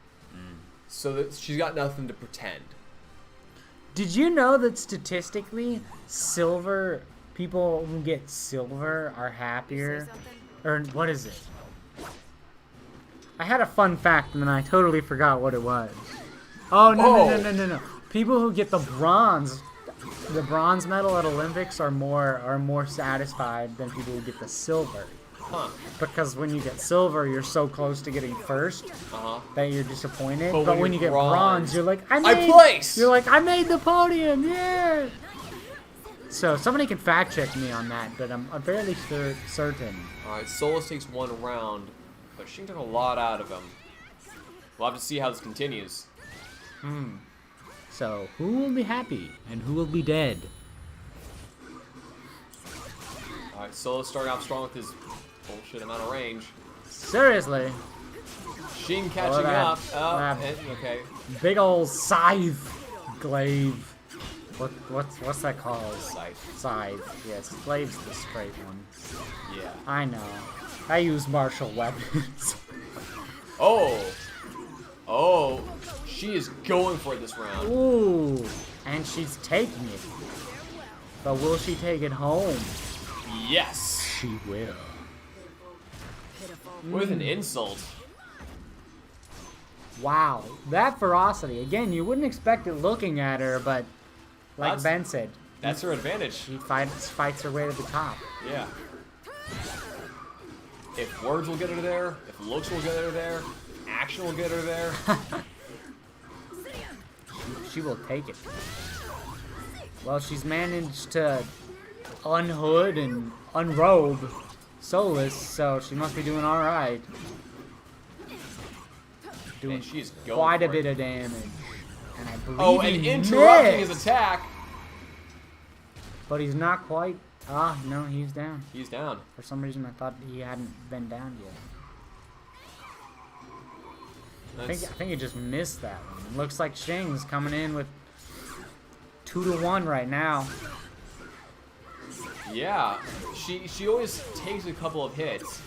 so that she's got nothing to pretend. Did you know that statistically, people who get silver are Say happier? something? Or what is it? I had a fun fact and then I totally forgot what it was. Oh, no. People who get the bronze the bronze medal at Olympics are more satisfied than people who get the silver. Huh. Because when you get silver, you're so close to getting first that you're disappointed. But when you get bronze, you're like, I placed! You're like, I made the podium, yeah! So somebody can fact check me on that, but I'm fairly certain. Alright, Solus takes one round, but she took a lot out of him. We'll have to see how this continues. So, who will be happy and who will be dead? Alright, Solus starting off strong with his bullshit amount of range. Seriously. Sheen catching up. Okay. Big old scythe glaive. What's that called? Scythe. Yes, glaive's the straight one. Yeah. I know. I use martial weapons. Oh, she is going for it this round. Ooh, and she's taking it. But will she take it home? Yes. She will. With an insult. Wow, that ferocity. Again, you wouldn't expect it looking at her, but like Ben said, that's her advantage. She fights her way to the top. Yeah. If words will get her there, if looks will get her there, action will get her there. She will take it. Well, she's managed to unhood and unrobe Solus, so she must be doing all right. Doing she's going quite a for bit it. of damage. And I believe and he interrupting missed. his attack. But he's not quite. Ah, no, he's down. He's down. For some reason, I thought he hadn't been down yet. I think he just missed that one. It looks like Shing's coming in with 2-1 right now. Yeah, she always takes a couple of hits,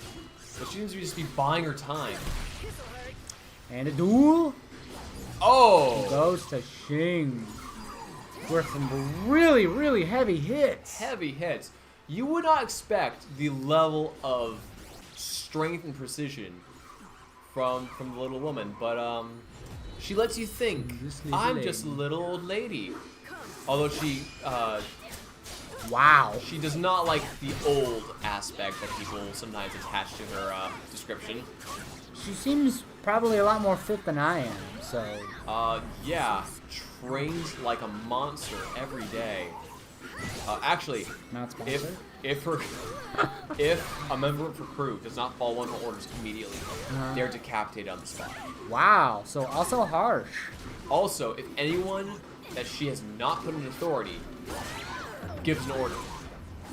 but she seems to just be buying her time. And a duel Oh! goes to Shing. With some really, really heavy hits. Heavy hits. You would not expect the level of strength and precision from the little woman, but she lets you think, I'm just a little old lady. Although she Wow. she does not like the old aspect that people sometimes attach to her description. She seems probably a lot more fit than I am, so. Yeah, trains like a monster every day. Actually, Not sponsored. if a member of her crew does not follow one of her orders immediately, they're decapitated on the spot. Wow, so also harsh. Also, if anyone that she has not put in authority gives an order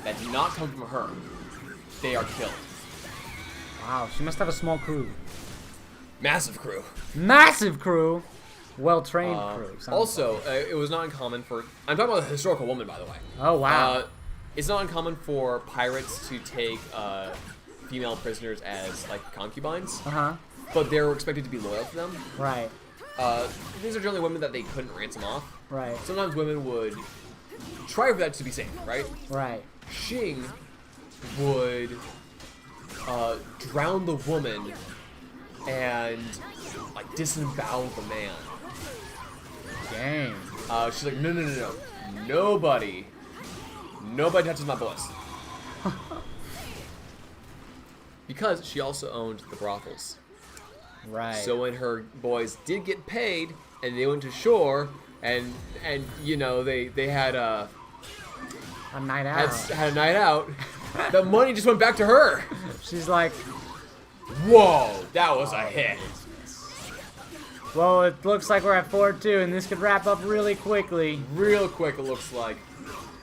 that do not come from her, they are killed. Wow, she must have a small crew. Massive crew. Massive crew. Well-trained crew. Also, it was not uncommon for... I'm talking about a historical woman, by the way. Oh, wow. It's not uncommon for pirates to take female prisoners as, like, concubines. Uh-huh. But they're expected to be loyal to them. Right. These are generally women that they couldn't ransom off. Right. Sometimes women would try for that to be safe, right? Right. Shing would drown the woman and, like, disembowel the man. Dang. She's like, no. Nobody touches my boys. Because she also owned the brothels. Right. So when her boys did get paid and they went to shore and you know they had a night out. had a night out, the money just went back to her. She's like, Whoa, that was a hit. well, it looks like we're at 4-2, and this could wrap up really quickly. Real quick, it looks like.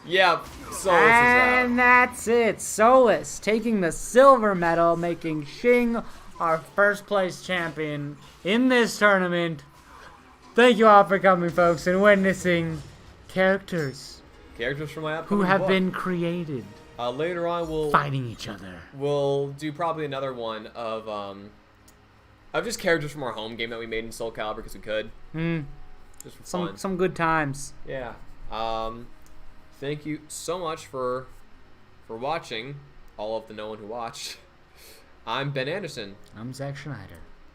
Yep, Solus is And out. that's it. Solus taking the silver medal, making Shing our first place champion in this tournament. Thank you all for coming, folks, and witnessing characters Characters from my who upcoming have book. been created Later on, fighting each other. we'll do probably another one of just characters from our home game that we made in Soul Calibur because we could. Just for fun. Some good times. Yeah. Thank you so much for watching. All of the no one who watched. I'm Ben Anderson. I'm Zach Schneider.